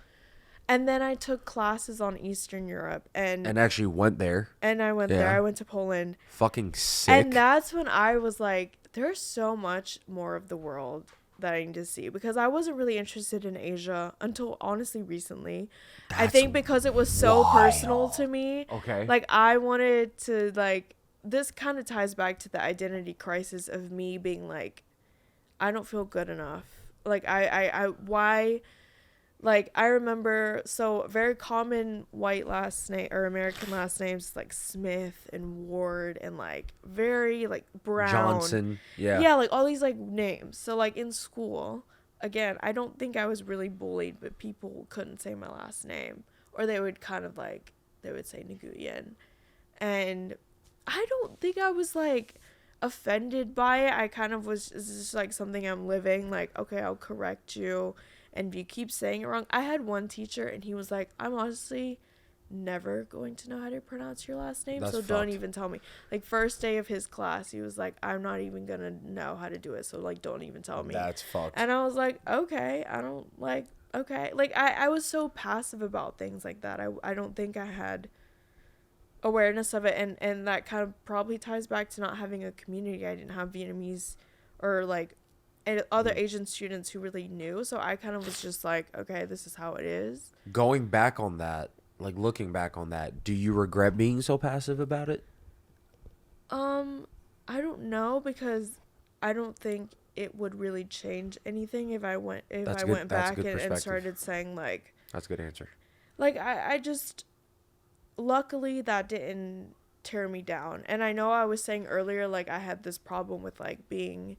And then I took classes on Eastern Europe And actually went there. and I went there. Yeah. I went to Poland. Fucking sick. And that's when I was like, there's so much more of the world that I need to see, because I wasn't really interested in Asia until honestly recently. I think because it was so personal to me. Okay. Like I wanted to like this kind of ties back to the identity crisis of me being like, I don't feel good enough. Like I why like I remember, so very common white last name or American last names like Smith and Ward and like very like Brown, Johnson. Yeah. yeah, like all these like names. So like in school, again, I don't think I was really bullied, but people couldn't say my last name, or they would kind of like they would say Nguyen, and I don't think I was like offended by it. I kind of was, it's just like something I'm living, like okay, I'll correct you, and if you keep saying it wrong. I had one teacher and he was like, I'm honestly never going to know how to pronounce your last name, so don't even tell me. Like first day of his class, he was like, I'm not even gonna know how to do it, so like don't even tell me. That's fucked. And I was like, okay, I don't like, okay, like I was so passive about things like that. I don't think I had awareness of it, and that kind of probably ties back to not having a community. I didn't have Vietnamese or like other Asian students who really knew, so I kind of was just like, okay, this is how it is. Going back on that, like looking back on that, do you regret being so passive about it? I don't know, because I don't think it would really change anything if I went back and started saying like, that's a good answer. Like I just, luckily that didn't tear me down. And I know I was saying earlier like I had this problem with like being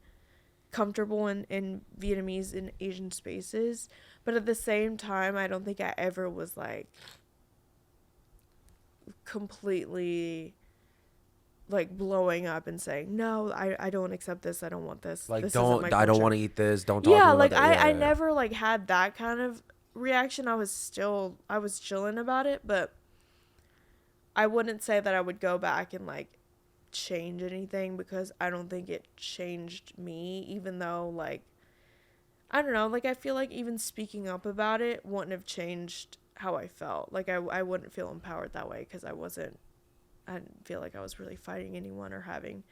comfortable in Vietnamese and Asian spaces, but at the same time I don't think I ever was like completely like blowing up and saying no, I don't accept this, I don't want this, Like this don't, I don't want to eat this, don't talk yeah, to me like about that. I never like had that kind of reaction. I was chilling about it, but I wouldn't say that I would go back and like change anything, because I don't think it changed me, even though like I don't know, like I feel like even speaking up about it wouldn't have changed how I felt. Like I wouldn't feel empowered that way, because I didn't feel like I was really fighting anyone or having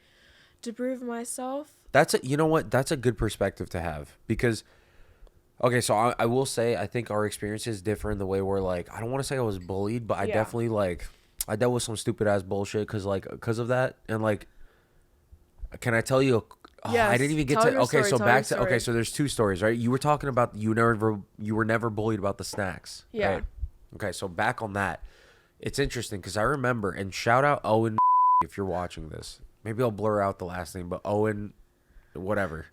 to prove myself. You know what, that's a good perspective to have, because okay, so I will say I think our experiences differ in the way where like I don't want to say I was bullied, but I definitely like I dealt with some stupid ass bullshit because of that. And like, can I tell you? Yes, I didn't even get to. Okay, so back to okay. So there's two stories, right? You were talking about you were never bullied about the snacks. Yeah. Right? Okay, so back on that, it's interesting because I remember, and shout out Owen if you're watching this. Maybe I'll blur out the last name, but Owen, whatever.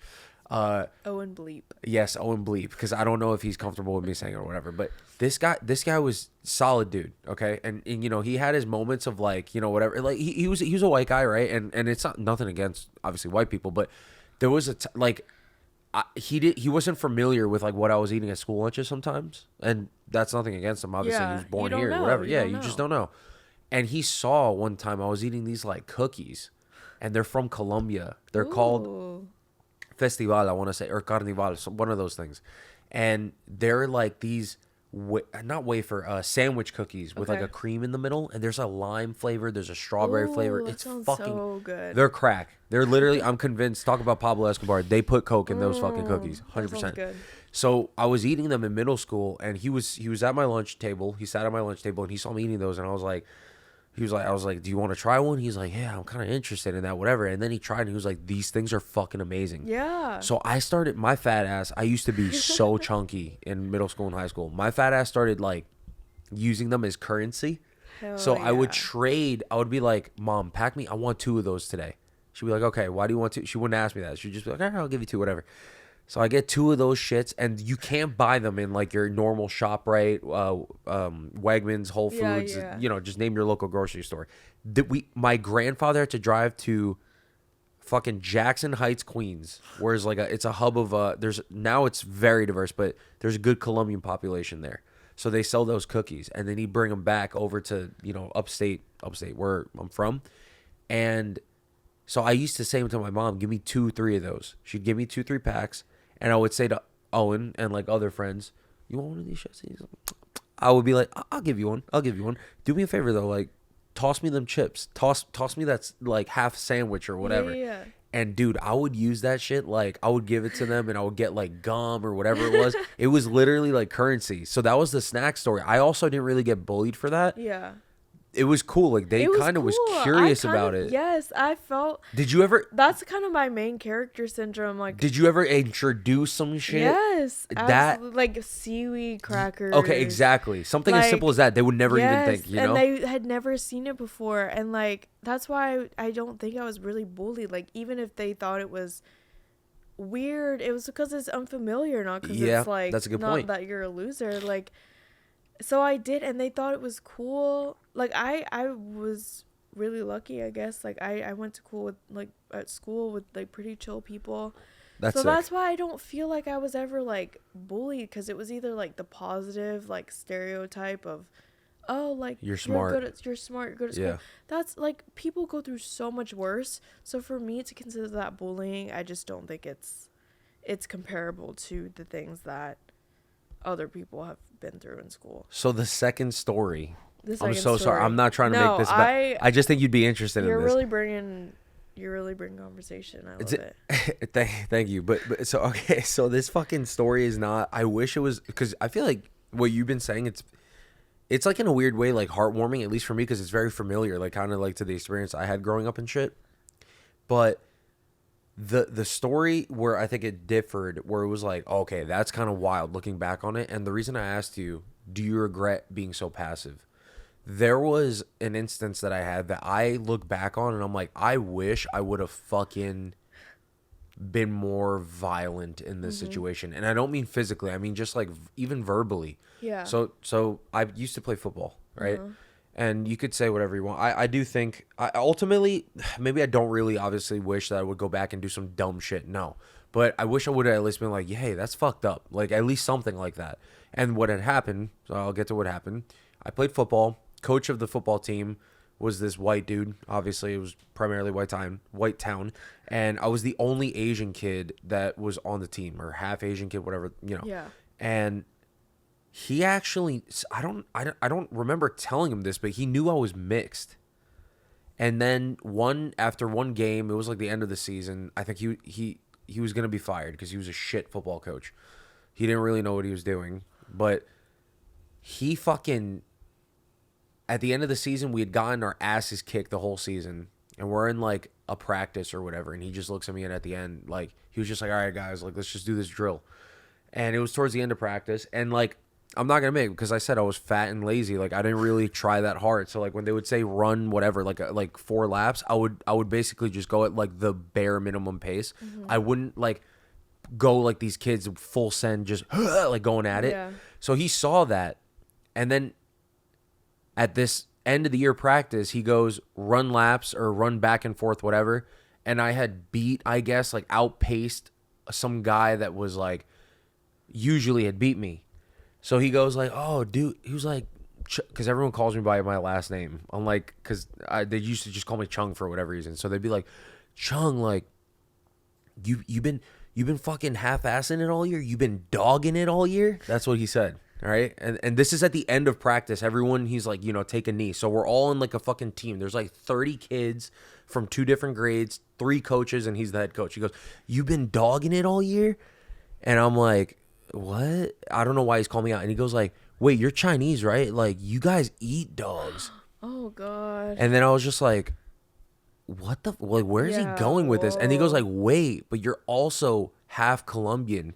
Owen Bleep. Yes, Owen Bleep, because I don't know if he's comfortable with me saying it or whatever. But this guy was solid dude, okay? And you know, he had his moments of like, you know, whatever. Like he was a white guy, right? And it's not nothing against obviously white people, but there was he wasn't familiar with like what I was eating at school lunches sometimes, and that's nothing against him. Obviously, he was born here, whatever. You just don't know. And he saw one time I was eating these like cookies, and they're from Colombia. They're called Festival, I want to say, or Carnival, one of those things. And they're like these, not wafer, sandwich cookies with like a cream in the middle. And there's a lime flavor, there's a strawberry flavor. It's fucking so good. They're crack. They're literally, I'm convinced, talk about Pablo Escobar, they put Coke in those fucking cookies, 100%. Good. So I was eating them in middle school, and he was at my lunch table. He sat at my lunch table, and he saw me eating those, and I was like, do you want to try one? He's like, yeah, I'm kind of interested in that, whatever. And then he tried, and he was like, these things are fucking amazing. Yeah. So I started, my fat ass, I used to be so chunky in middle school and high school. My fat ass started like using them as currency. So I would trade, I would be like, Mom, pack me, I want 2 of those today. She'd be like, okay, why do you want 2? She wouldn't ask me that. She'd just be like, all right, I'll give you 2, whatever. So I get 2 of those shits, and you can't buy them in like your normal ShopRite, Wegmans, Whole Yeah, Foods. yeah. Just name your local grocery store. My grandfather had to drive to fucking Jackson Heights, Queens, where it's a hub of it's very diverse, but there's a good Colombian population there. So they sell those cookies, and then he'd bring them back over to upstate where I'm from, and so I used to say to my mom, give me 2, 3 of those. She'd give me 2, 3 packs. And I would say to Owen and like other friends, you want one of these shits? I would be like, I'll give you one. I'll give you one. Do me a favor though, like toss me them chips. Toss me that's like half sandwich or whatever. Yeah. And dude, I would use that shit. Like I would give it to them and I would get like gum or whatever it was. It was literally like currency. So that was the snack story. I also didn't really get bullied for that. Yeah. It was cool. Like they kind of was curious about it. Yes, I felt. Did you ever? That's kind of my main character syndrome. Like, did you ever introduce some shit? Yes, that absolutely. Like seaweed crackers. Okay, exactly. Something as simple as that. They would never even think. And they had never seen it before, and like that's why I don't think I was really bullied. Like even if they thought it was weird, it was because it's unfamiliar, not because it's like that's a good not point. that you're a loser. Like, so I did, and they thought it was cool. Like I was really lucky, I guess. Like I went to school with like pretty chill people. That's why I don't feel like I was ever like bullied, because it was either like the positive like stereotype of, oh, like you're smart, you're smart, you're good at school. Yeah. That's like people go through so much worse. So for me to consider that bullying, I just don't think it's comparable to the things that other people have been through in school. So the second story. I'm so sorry. I'm not trying to make this bad. I just think you'd be interested in this. You're really bringing conversation. I love it. Thank you. But so okay. So this fucking story is not. I wish it was, because I feel like what you've been saying, it's like in a weird way like heartwarming, at least for me, because it's very familiar, like kind of like to the experience I had growing up and shit. But the story where I think it differed, where it was like, okay, that's kind of wild looking back on it. And the reason I asked you, do you regret being so passive? There was an instance that I had that I look back on and I'm like, I wish I would have fucking been more violent in this situation. And I don't mean physically. I mean just like even verbally. Yeah. So I used to play football, right? And you could say whatever you want. I do think, ultimately, maybe I don't really obviously wish that I would go back and do some dumb shit. No. But I wish I would have at least been like, hey, that's fucked up. Like at least something like that. And what had happened, so I'll get to what happened. I played football. Coach of the football team was this white dude. Obviously, it was primarily white town. And I was the only Asian kid that was on the team, or half Asian kid, whatever, Yeah. And he actually, I don't remember telling him this, but he knew I was mixed. And then after one game, it was like the end of the season, I think he was going to be fired because he was a shit football coach. He didn't really know what he was doing, but he fucking, at the end of the season, we had gotten our asses kicked the whole season, and we're in like a practice or whatever, and he just looks at me, and at the end, like, he was just like, all right, guys, like, let's just do this drill. And it was towards the end of practice, and like, I'm not gonna make it, because I said I was fat and lazy, like I didn't really try that hard. So like when they would say run whatever, like 4 laps, I would basically just go at like the bare minimum pace. I wouldn't like go like these kids full send, just like going at it. Yeah. So he saw that, and then at this end of the year practice, he goes, run laps or run back and forth, whatever. And I had outpaced some guy that was like, usually had beat me. So he goes like, oh, dude, he was like, because everyone calls me by my last name. I'm like, because they used to just call me Chung for whatever reason. So they'd be like, Chung, like, you've been fucking half-assing it all year? You've been dogging it all year? That's what he said. All right. And this is at the end of practice. Everyone, he's like, take a knee. So we're all in like a fucking team. There's like 30 kids from 2 different grades, 3 coaches, and he's the head coach. He goes, you've been dogging it all year? And I'm like, what? I don't know why he's calling me out. And he goes like, wait, you're Chinese, right? Like, you guys eat dogs. Oh, God. And then I was just like, what the, like, where is he going with this? And he goes like, wait, but you're also half Colombian.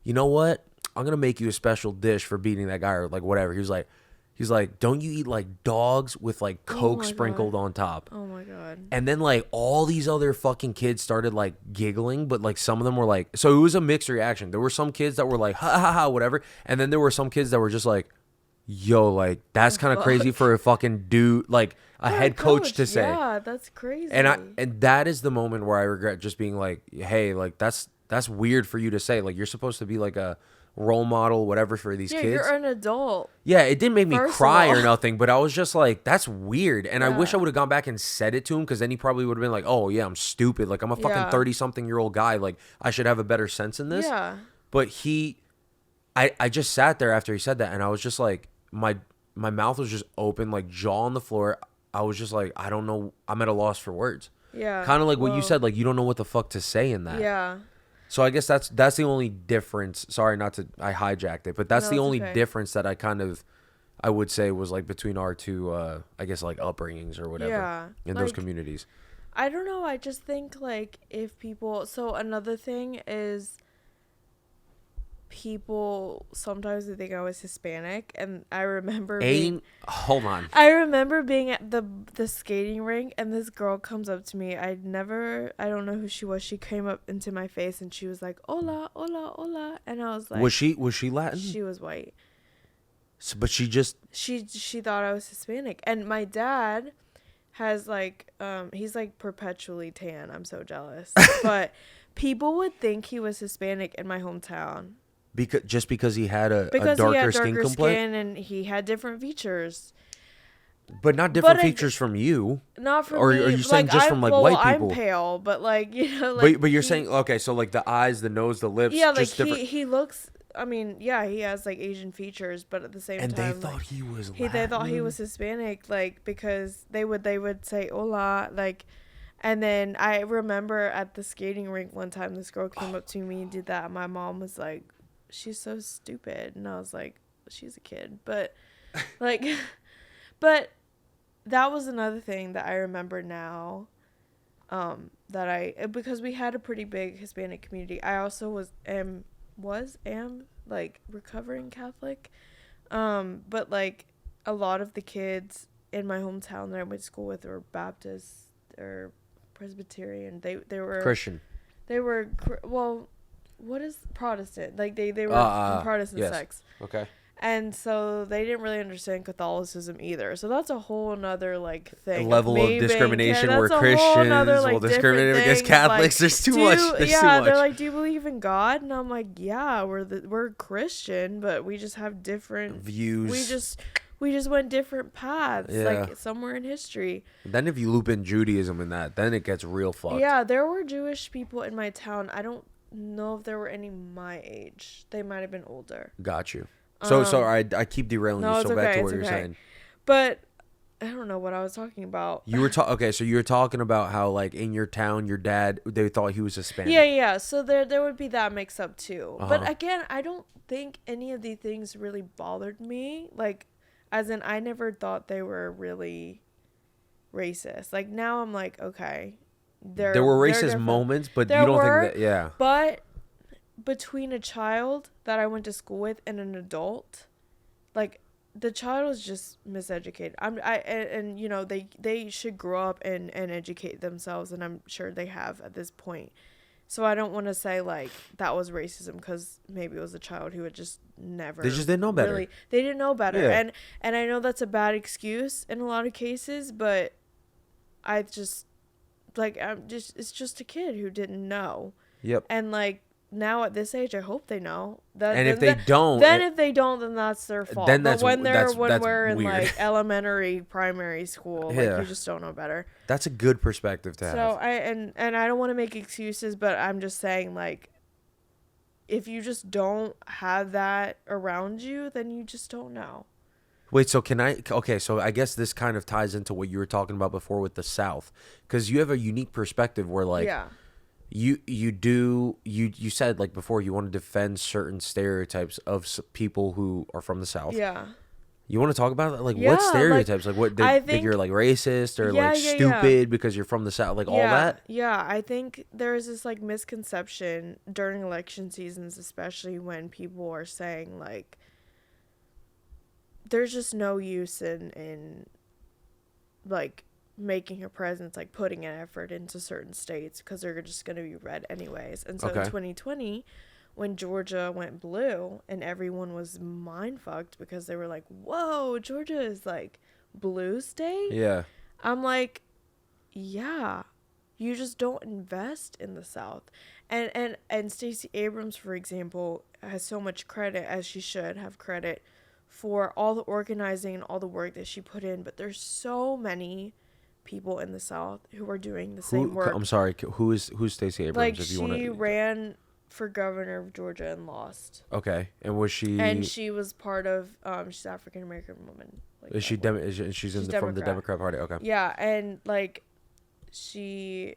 You know what? I'm going to make you a special dish for beating that guy, or like whatever. He was like, He's like, don't you eat like dogs with like Oh Coke my sprinkled God. on top? Oh my God. And then like all these other fucking kids started like giggling, but like some of them were like, so it was a mixed reaction. There were some kids that were like, ha ha ha, whatever. And then there were some kids that were just like, yo, like that's The kind of crazy fuck? for a fucking dude, like a For head coach to say. Yeah, that's crazy. And that is the moment where I regret just being like, hey, like that's weird for you to say. Like you're supposed to be like a role model, whatever, for these yeah, kids. you're an adult. Yeah, it didn't make me First of cry or all. nothing, but I was just like, that's weird. And I wish I Yeah. would have gone back and said it to him, because then he probably would have been like, oh, yeah, I'm stupid. Like, I'm a fucking Yeah. 30-something-year-old guy. Like, I should have a better sense in this. Yeah. But I just sat there after he said that, and I was just like, my mouth was just open, like jaw on the floor. I was just like, I don't know. I'm at a loss for words. Yeah. Kind of like what you well, said, like, you don't know what the fuck to say in that. Yeah. So I guess that's the only difference. Sorry, not to I hijacked it, but that's No, the it's only okay. difference that I would say was like between our two, I guess like upbringings or whatever Yeah. in those Like, communities. I don't know. I just think like if people. So another thing is people sometimes they think I was Hispanic, and I remember Hold on. I remember being at the skating rink, and this girl comes up to me. I don't know who she was. She came up into my face and she was like, "Hola, hola, hola," and I was like, Was she Latin? She was white. But she just She thought I was Hispanic, and my dad has like he's like perpetually tan. I'm so jealous, but people would think he was Hispanic in my hometown. because he had a Because darker, he had skin darker complexion, skin and he had different features. but not different But features from you. Not for Or me. are you saying like, just from, like, well, white people? I'm pale, but like like. But you're saying, okay, so like the eyes, the nose, the lips, Yeah, like just different. he looks. I mean, yeah, he has like Asian features, but at the same And time, they thought like, he was they thought he Latin? was Hispanic, like because they would say hola, like. And then I remember at the skating rink one time, this girl came up to me and did that. And my mom was like, "She's so stupid," and I was like, "She's a kid," but like, but that was another thing that I remember now. Because we had a pretty big Hispanic community. I also am like recovering Catholic, but like a lot of the kids in my hometown that I went to school with were Baptist or Presbyterian. They were Christian. They were well, what is Protestant? Like they were from Protestant yes. sects. Okay. And so they didn't really understand Catholicism either. So that's a whole nother like thing. A level of discrimination where Christians will discriminate against Catholics. There's too much. There's too much. They're like, "Do you believe in God?" And I'm like, "Yeah, we're Christian, but we just have different views. We just went different paths, Yeah. like somewhere in history." Then if you loop in Judaism in that, then it gets real fucked. Yeah, there were Jewish people in my town. I don't know if there were any my age. They might have been older. Got you. So I keep derailing you. So back to what you're saying. But I don't know what I was talking about. You were okay. So you were talking about how like in your town, your dad, they thought he was Hispanic. Yeah. So there would be that mix up too. Uh-huh. But again, I don't think any of these things really bothered me. Like, as in, I never thought they were really racist. Like now, I'm like, okay, there were racist moments, but you don't think that, yeah. But between a child that I went to school with and an adult, like the child was just miseducated. And you know they should grow up and educate themselves, and I'm sure they have at this point. So I don't want to say like that was racism because maybe it was a child who had just never. They just didn't know better. They didn't know better, Yeah. and I know that's a bad excuse in a lot of cases, but I just like it's just a kid who didn't know. Yep. And like. Now at this age, I hope they know. And if they don't, then that's their fault. Then but when we're in weird. like elementary, primary school, Yeah. like you just don't know better. That's a good perspective to have. So and I don't want to make excuses, but I'm just saying like, if you just don't have that around you, then you just don't know. Wait, so okay, so I guess this kind of ties into what you were talking about before with the South, because you have a unique perspective where like. Yeah. You said like before you want to defend certain stereotypes of people who are from the South. Yeah. You want to talk about that? Like Yeah, what stereotypes? Like what I think think you're like racist or Yeah, like yeah, stupid because you're from the South, like all that? Yeah, I think there's this like misconception during election seasons, especially when people are saying like there's just no use in like making a presence, like putting an effort into certain states because they're just going to be red anyways. And so in 2020, when Georgia went blue and everyone was mind fucked because they were like, whoa, Georgia is like blue state. Yeah. I'm like, yeah, you just don't invest in the South. And Stacey Abrams, for example, has so much credit, as she should have credit, for all the organizing and all the work that she put in. But there's so many people in the South who are doing the same work. I'm sorry. Who's Stacey Abrams? Like, if you she wanna... ran for governor of Georgia and lost. Okay, and was she? And she was part of. She's an African American woman. Like, is she she's in from the Democrat Party? Okay. Yeah, and like, she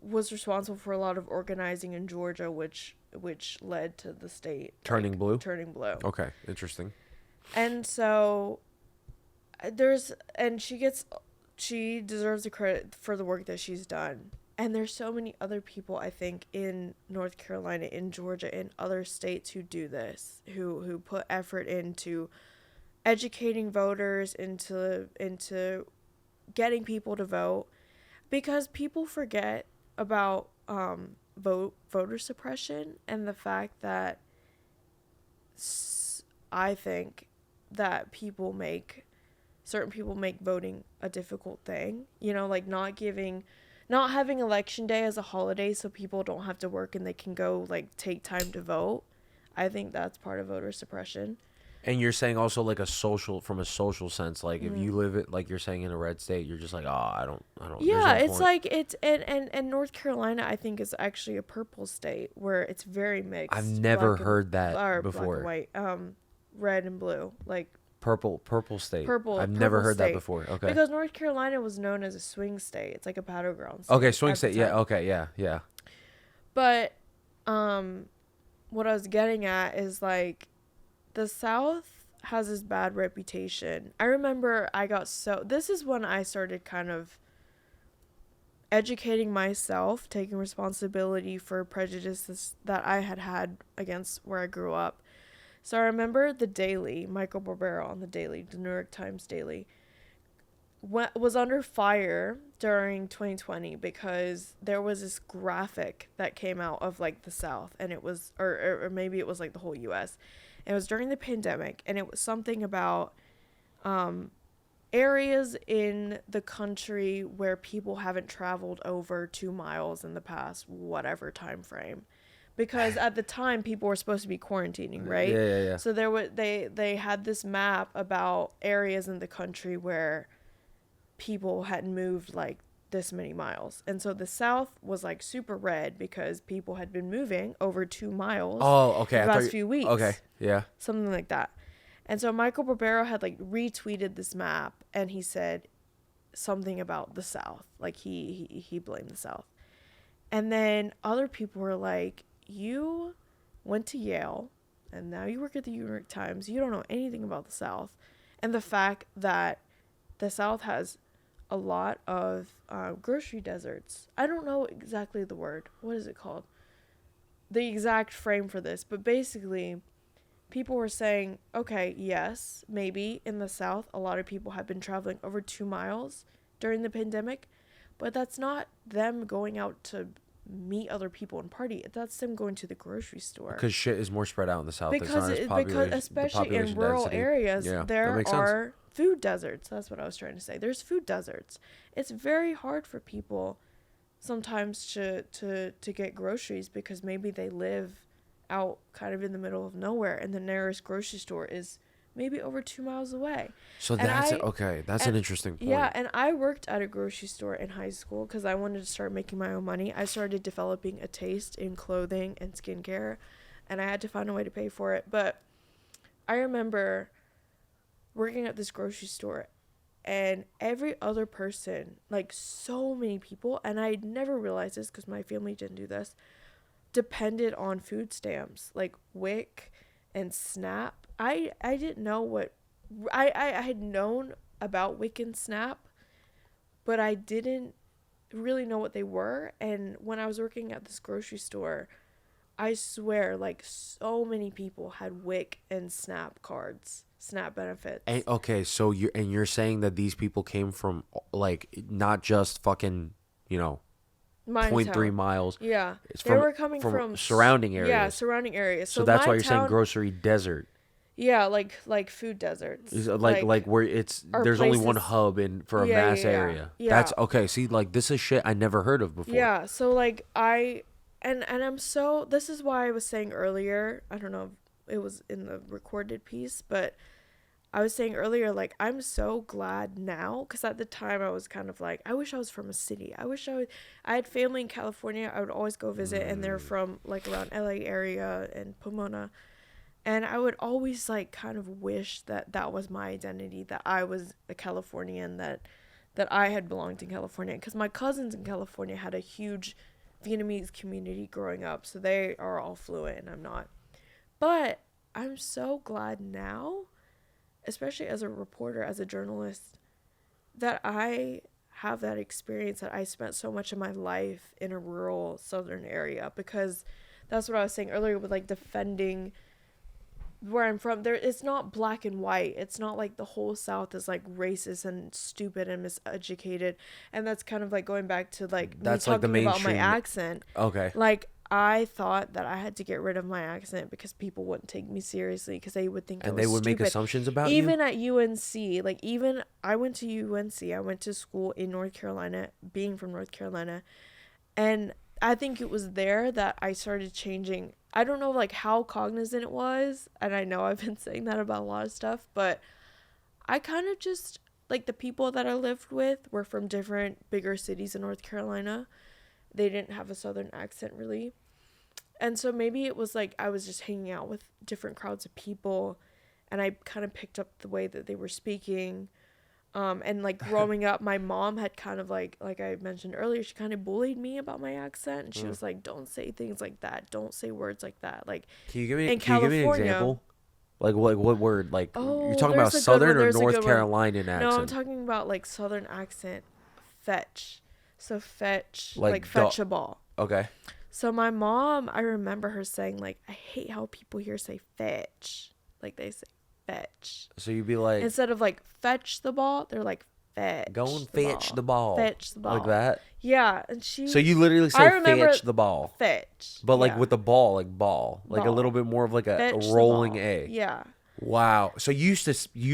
was responsible for a lot of organizing in Georgia, which led to the state turning blue. Okay, interesting. And so she deserves the credit for the work that she's done. And there's so many other people, I think, in North Carolina, in Georgia, in other states who do this, who put effort into educating voters, into getting people to vote, because people forget about voter suppression and the fact that I think that certain people make voting a difficult thing. You know, like not having election day as a holiday so people don't have to work and they can go like take time to vote. I think that's part of voter suppression. And you're saying also like from a social sense, like if you live it, like you're saying in a red state, you're just like, oh, I don't. Yeah, no it's like and North Carolina, I think, is actually a purple state where it's very mixed. I've never heard that before. Black and white, red and blue, like purple state. I've never never heard that before. Okay. Because North Carolina was known as a swing state. It's like a battleground state. Okay, swing state. Yeah. Okay. Yeah. But what I was getting at is like, the South has this bad reputation. I remember this is when I started kind of educating myself, taking responsibility for prejudices that I had against where I grew up. So I remember the Daily, Michael Barbaro on the Daily, the New York Times Daily, was under fire during 2020 because there was this graphic that came out of like the South, and it was, or maybe it was like the whole U.S. It was during the pandemic, and it was something about areas in the country where people haven't traveled over 2 miles in the past whatever time frame, because at the time people were supposed to be quarantining, right? Yeah. So they had this map about areas in the country where people hadn't moved like this many miles, and so the South was like super red because people had been moving over 2 miles. Oh, okay. The past few weeks. Okay, yeah, something like that. And so Michael Barbaro had like retweeted this map, and he said something about the South, like he blamed the South. And then other people were like, you went to Yale and now you work at the New York Times, you don't know anything about the South, and the fact that the South has a lot of grocery deserts. I don't know exactly the word. What is it called? The exact frame for this. But basically, people were saying, okay, yes, maybe in the South, a lot of people have been traveling over 2 miles during the pandemic. But that's not them going out to meet other people and party. That's them going to the grocery store. Because shit is more spread out in the South. Because especially in rural areas, there are food deserts. That's what I was trying to say. There's food deserts. It's very hard for people sometimes to get groceries because maybe they live out kind of in the middle of nowhere and the nearest grocery store is maybe over 2 miles away. So that's an interesting point. Yeah, and I worked at a grocery store in high school because I wanted to start making my own money. I started developing a taste in clothing and skincare, and I had to find a way to pay for it. But I remember working at this grocery store, and every other person, like so many people, and I never realized this because my family didn't do this, depended on food stamps like WIC and SNAP. I didn't know what I had known about WIC and SNAP, but I didn't really know what they were. And when I was working at this grocery store, I swear, like, so many people had WIC and SNAP cards, SNAP benefits. And, okay, so you're saying that these people came from like not just fucking, you know, My 0.3 town. miles. Yeah, It's they were coming from surrounding areas. Yeah, surrounding areas. So that's my why you're saying town- grocery desert. Yeah, like food deserts. Like where there's only one places- hub for a Yeah, mass yeah, yeah. area. Yeah. That's okay. See, like this is shit I never heard of before. Yeah, so like and I'm so, this is why I was saying earlier, I don't know if it was in the recorded piece, but I was saying earlier, like, I'm so glad now, because at the time I was kind of like, I wish I was from a city. I had family in California. I would always go visit, and they're from like around LA area and Pomona. And I would always like kind of wish that that was my identity, that I was a Californian, that I had belonged in California, because my cousins in California had a huge Vietnamese community growing up, so they are all fluent and I'm not. But I'm so glad now, especially as a reporter, as a journalist, that I have that experience, that I spent so much of my life in a rural southern area, because that's what I was saying earlier with like defending where I'm from. There, it's not black and white. It's not like the whole South is like racist and stupid and miseducated. And that's kind of like going back to like That's me like the talking about my mainstream- accent. Okay. Like, I thought that I had to get rid of my accent because people wouldn't take me seriously, because they would think And I was they would stupid. make assumptions about Even you. at UNC, like, even I went to UNC. I went to school in North Carolina, being from North Carolina, and I think it was there that I started changing. I don't know like how cognizant it was, and I know I've been saying that about a lot of stuff, but I kind of just, like, the people that I lived with were from different bigger cities in North Carolina. They didn't have a southern accent really. And so maybe it was like I was just hanging out with different crowds of people, and I kind of picked up the way that they were speaking. And like growing up, my mom had kind of like I mentioned earlier, she kind of bullied me about my accent, and she was like, "Don't say things like that. Don't say words like that." Like, Can you give me in can you give me an California- example? Like what word? Like Oh, you're talking there's about a good Southern one, or there's a North good one. Carolinian accent? no, I'm talking about like southern accent, fetch. So fetch, Like like fetch a ball. Okay. So my mom, I remember her saying like, "I hate how people here say fetch." Like they say fetch. So you'd be like, Instead of like fetch the ball, they're like fetch. go and fetch the ball. Fetch the ball. Like that? Yeah, and she. So you literally I say remember fetch the ball. fetch. But like yeah. with the ball, like ball. Like a Ball. little bit more of like a Fetch the rolling ball. A. Yeah. Wow. So you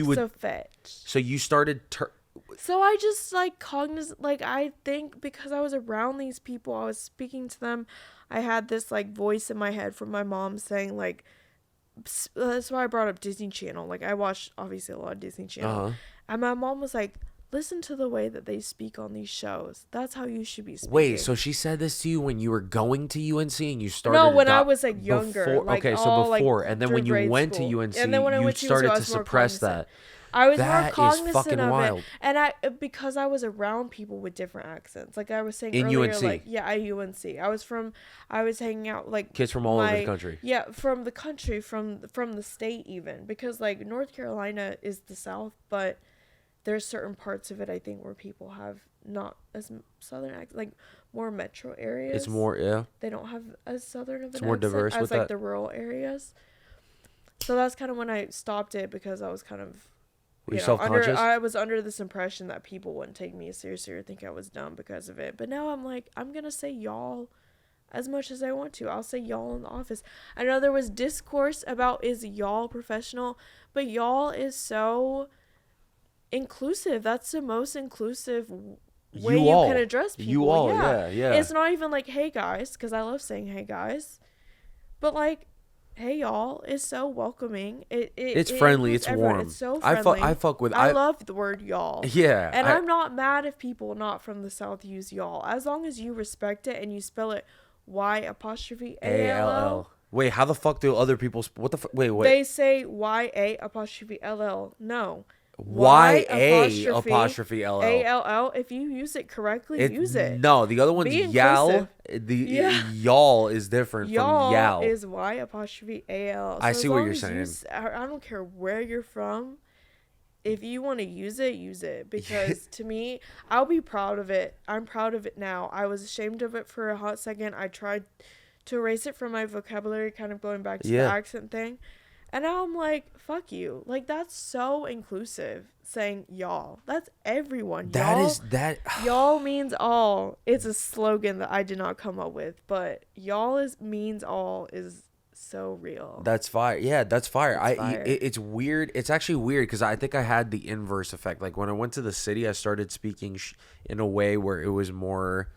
would So fetch. so you started So I just like cognizant, like I think because I was around these people, I was speaking to them, I had this like voice in my head from my mom saying like, that's why I brought up Disney Channel. Like I watched obviously a lot of Disney Channel, and my mom was like, listen to the way that they speak on these shows. That's how you should be speaking. Wait, so she said this to you when you were going to UNC and you started? No, when I was like younger. Before, like, okay, so all, like, before, and then through when you grade went school. to UNC, and then when I you went to UNC, started I to was more suppress cognizant. that. I was That more is cognizant fucking of wild. it, and I because I was around people with different accents. Like I was saying In earlier, UNC? like yeah, at UNC. I was hanging out like Kids from all over the country. Yeah, from the country, from the state even, because like North Carolina is the South, but there's certain parts of it I think where people have not as southern accent, like more metro areas. It's more, yeah. They don't have as southern of an more accent diverse as with like that. the rural areas. So that's kind of when I stopped it, because I was kind of Were you self-conscious? I was under this impression that people wouldn't take me seriously or think I was dumb because of it. But now I'm like, I'm gonna say y'all as much as I want to. I'll say y'all in the office. I know there was discourse about is y'all professional, but y'all is so inclusive. That's the most inclusive way you can address people. You all, yeah. It's not even like, hey guys, because I love saying hey guys, but like, hey y'all is so welcoming. It's friendly. It's everyone. warm. It's so friendly. I fuck with. I love the word y'all. Yeah. And I'm not mad if people not from the South use y'all, as long as you respect it and you spell it Y''ALL. Wait, how the fuck do other people? What the fuck? Wait. They say YA''LL. No. YA''LL. ALL. If you use it correctly, use it. No, the other one's Be y'all. inclusive. Y'all is different Y'all from y'all. is Y'AL. I see what you're saying. I don't care where you're from. If you want to use it, use it. Because to me, I'll be proud of it. I'm proud of it now. I was ashamed of it for a hot second. I tried to erase it from my vocabulary, kind of going back to the Yeah. accent thing. And now I'm like, fuck you. Like, that's so inclusive, saying y'all. That's everyone. That y'all, is that. y'all means all. It's a slogan that I did not come up with, but y'all means all is so real. That's fire. Yeah, that's fire. It's fire. It's weird. It's actually weird because I think I had the inverse effect. Like when I went to the city, I started speaking in a way where it was more.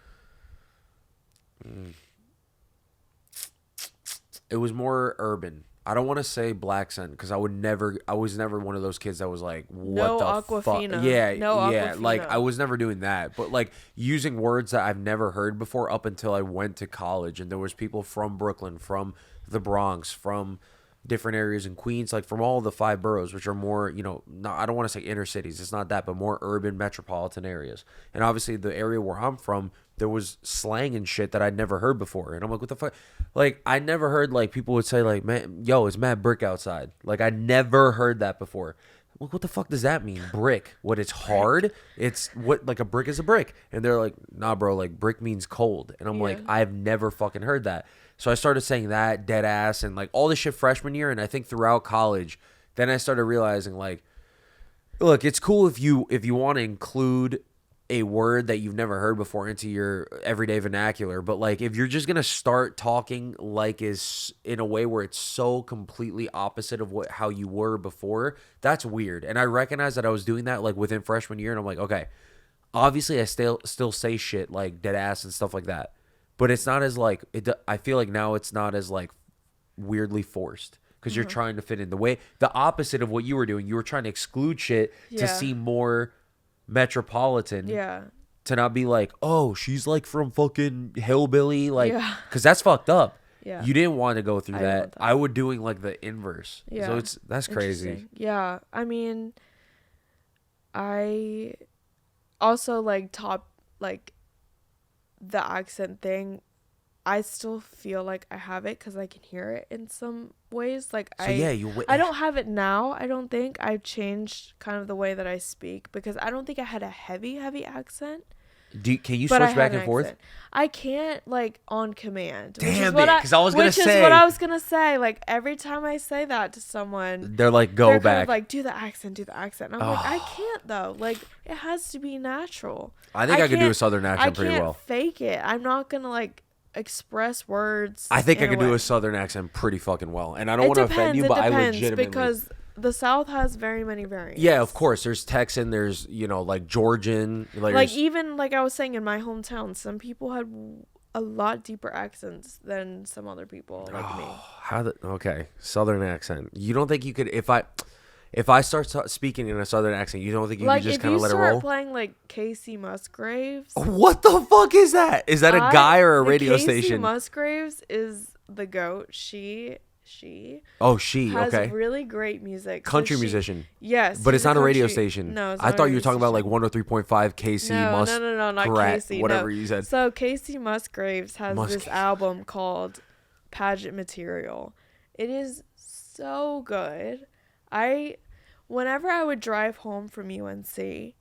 It was more urban. I don't want to say black accent because I was never one of those kids that was like, what No the Aquafina. fuck? Yeah, No yeah. Aquafina. Like I was never doing that, but like using words that I've never heard before up until I went to college, and there was people from Brooklyn, from the Bronx, from different areas in Queens, like from all the 5 boroughs, which are more, not, I don't want to say inner cities. It's not that, but more urban metropolitan areas. And obviously the area where I'm from, there was slang and shit that I'd never heard before. And I'm like, what the fuck? Like, I never heard, like, people would say, like, man, yo, it's mad brick outside. Like, I never heard that before. Like, what the fuck does that mean? Brick. What, it's hard? It's what, like, a brick is a brick. And they're like, nah, bro, like, brick means cold. And I'm like, I've never fucking heard that. So I started saying that, dead ass, and, like, all this shit freshman year. And I think throughout college, then I started realizing, like, look, it's cool if you want to include a word that you've never heard before into your everyday vernacular, but like if you're just gonna start talking like is in a way where it's so completely opposite of how you were before, that's weird. And I recognize that I was doing that like within freshman year, and I'm like, okay, obviously I still say shit like dead ass and stuff like that, but it's not as like I feel like now it's not as like weirdly forced. Because you're trying to fit in the opposite of what you were doing. You were trying to exclude shit to seem more metropolitan. Yeah. To not be like, oh, she's like from fucking hillbilly. Like, because Yeah. that's fucked up. Yeah. You didn't want to go through I didn't that. want that. I would doing like the inverse. Yeah. So that's crazy. Interesting. Yeah. I mean, I also like the accent thing. I still feel like I have it because I can hear it in some ways. Like So I don't have it now. I don't think I've changed kind of the way that I speak because I don't think I had a heavy accent. Can you But I switch back had and an forth? accent. I can't like on command. Damn it, 'cause I was gonna Which is say- what I was gonna say. Like every time I say that to someone, They're like, go they're back. kind of like, do the accent. And I'm like, I can't though. Like it has to be natural. I think I could do a can't- southern accent pretty I can't well. fake it. I'm not gonna like express words. I think I in could do way. a southern accent pretty fucking well. And I don't want to offend you, but I legitimately. Because the South has very many variants. Yeah, of course. There's Texan. There's like Georgian. Like even like I was saying in my hometown, some people had a lot deeper accents than some other people like me. Okay, southern accent. You don't think you could if I start speaking in a southern accent, you don't think you Like could just if kind you of let it start roll? playing like Casey Musgraves. What the fuck is that? Is that a guy or a radio Casey station? Musgraves is the goat. She Oh, she. has Okay. really great music. So Country she- musician. Yes, But she's it's not a radio country- station. No, it's I not a thought you were radio talking about like station. 103.5 KC No, not Brat, Casey. whatever no. you said. So Casey Musgraves has this Musgraves. album called Pageant Material. It is so good. Whenever I would drive home from UNC,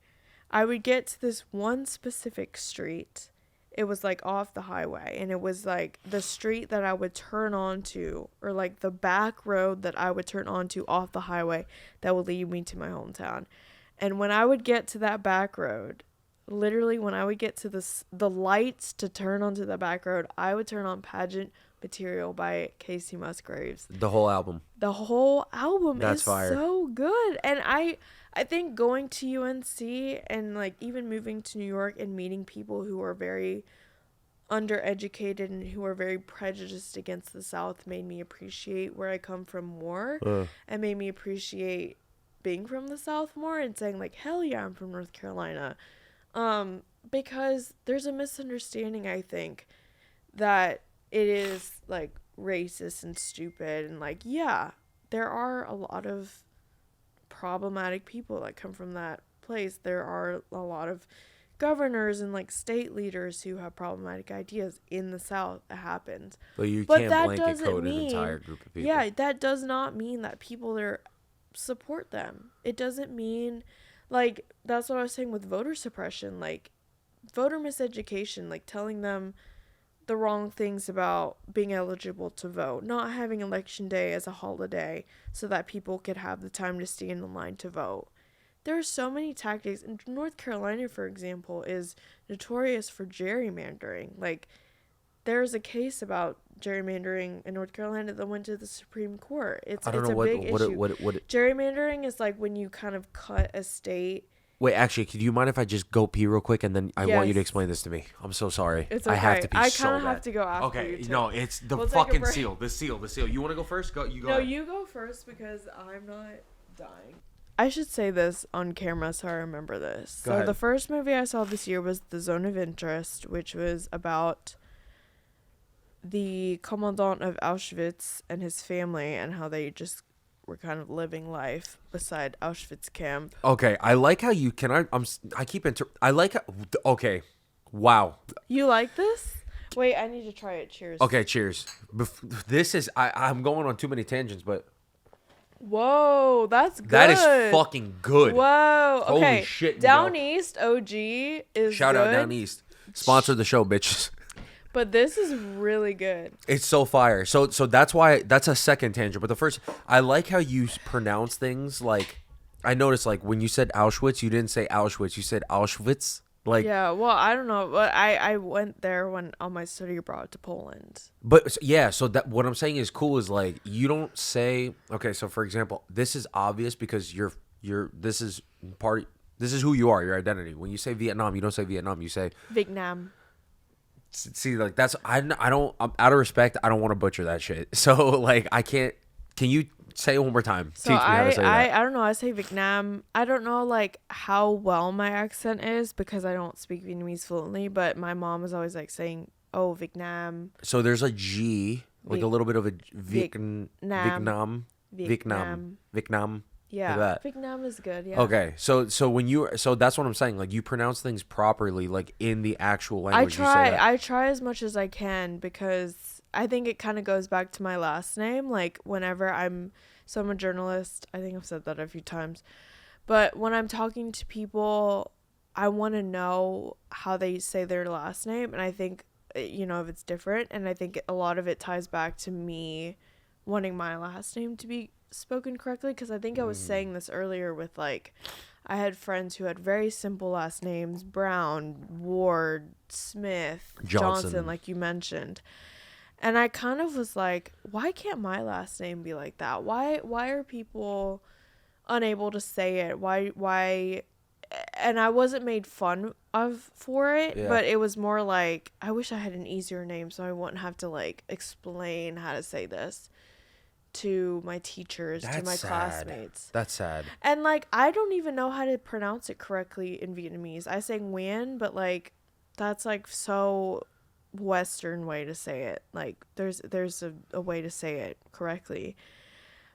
I would get to this one specific street. It was like off the highway, and it was like the street that I would turn onto, or like the back road that I would turn onto off the highway that would lead me to my hometown. And when I would get to that back road, literally when I would get to the lights to turn onto the back road, I would turn on Pageant Material by Casey Musgraves. The whole album. The whole album That's is fire. so good. And I think going to UNC and like even moving to New York and meeting people who are very undereducated and who are very prejudiced against the South made me appreciate where I come from more and made me appreciate being from the South more and saying like, hell yeah, I'm from North Carolina. Because there's a misunderstanding, I think, that it is like racist and stupid and like, yeah, there are a lot of problematic people that come from that place. There are a lot of governors and like state leaders who have problematic ideas in the South. It happens. But you But can't that blanket doesn't code an mean- entire group of people. Yeah, that does not mean that people there support them. It doesn't mean, like, that's what I was saying with voter suppression, like voter miseducation, like telling them the wrong things about being eligible to vote, not having election day as a holiday so that people could have the time to stand in line to vote. There are so many tactics. And North Carolina, for example, is notorious for gerrymandering. Like, there's a case about gerrymandering in North Carolina that went to the Supreme Court. It's I don't it's know a what big what issue. what. Gerrymandering is like when you kind of cut a state. Wait, actually, could you mind if I just go pee real quick and then I want you to Yes. explain this to me? I'm so sorry. It's I have okay. to pee I so kind of bad. have to go after Okay, you too. no, it's the We'll take a fucking break. seal. The seal. You want to go first? You go No, ahead. you go first because I'm not dying. I should say this on camera so I remember this. Go So ahead. the first movie I saw this year was The Zone of Interest, which was about the commandant of Auschwitz and his family and how they just were kind of living life beside Auschwitz camp. Okay, I like how you can. I keep I like how. Okay, wow. You like this? Wait, I need to try it. Cheers. Okay, cheers. This is I'm going on too many tangents, but Whoa, that's good. that is fucking good. Whoa. Holy Okay. shit, Down Miguel. East OG is Shout out good, Down East. Sponsor the show, bitches. but this is really good. It's so fire. So that's why that's a second tangent. But the first, I like how you pronounce things. Like I noticed, like when you said Auschwitz, you didn't say Auschwitz. You said Auschwitz. Like, Yeah, well, I don't know, but I went there when on my study abroad to Poland. but yeah. So that what I'm saying is cool. Is like you don't say. Okay, so for example, this is obvious because you're this is part. This is who you are. Your identity. When you say Vietnam, you don't say Vietnam. You say. Vietnam. See, like that's I don't. Out of respect, I don't want to butcher that shit. So like I can't. Can you say it one more time? So Teach me how to say that. I don't know. I say Vietnam. I don't know like how well my accent is because I don't speak Vietnamese fluently. But my mom is always like saying, "Oh, Vietnam." So there's a G, like a little bit of a Vietnam. Vietnam. Yeah, Like that. Vietnam is good. Yeah. Okay, so when you so that's what I'm saying. Like you pronounce things properly, like in the actual language. You say that. I try as much as I can because I think it kind of goes back to my last name. Like whenever I'm a journalist. I think I've said that a few times. But when I'm talking to people, I want to know how they say their last name, and I think if it's different, and I think a lot of it ties back to me wanting my last name to be spoken correctly because I think I was saying this earlier with like I had friends who had very simple last names: Brown, Ward, Smith, Johnson, like you mentioned. And I kind of was like, why can't my last name be like that? Why are people unable to say it? Why and I wasn't made fun of for it, Yeah. but it was more like I wish I had an easier name so I wouldn't have to like explain how to say this to my teachers, to my classmates. That's sad. And like I don't even know how to pronounce it correctly in Vietnamese. I say Nguyen, but like that's like so Western way to say it. Like there's a way to say it correctly.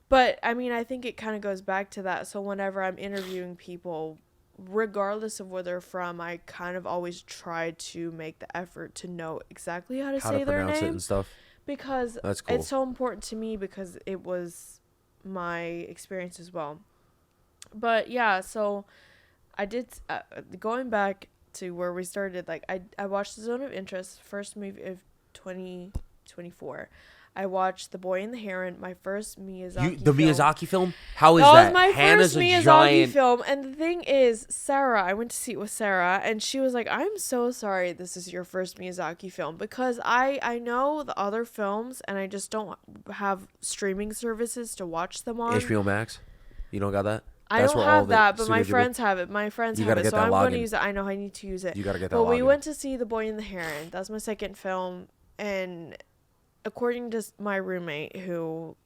But I mean I think it kind of goes back to that. So whenever I'm interviewing people, regardless of where they're from, I kind of always try to make the effort to know exactly how to say their pronounce it name and stuff. because That's cool. it's so important to me because it was my experience as well. But yeah, so I did going back to where we started, like I watched The Zone of Interest, first movie of 2024. I watched The Boy and the Heron, my first Miyazaki The film. Miyazaki film? How is That that? was my Hannah's first a Miyazaki giant. film, and the thing is, Sarah, I went to see it with Sarah, and she was like, I'm so sorry this is your first Miyazaki film, because I know the other films, and I just don't have streaming services to watch them on. HBO Max? You don't got that? I That's don't where all have the that, but Studio my Ghibli- friends have it. My friends You have gotta it, get so that I'm going to login. use it. I know I need to use it. You gotta get that But we login. went to see The Boy and the Heron. That was my second film, and according to my roommate, who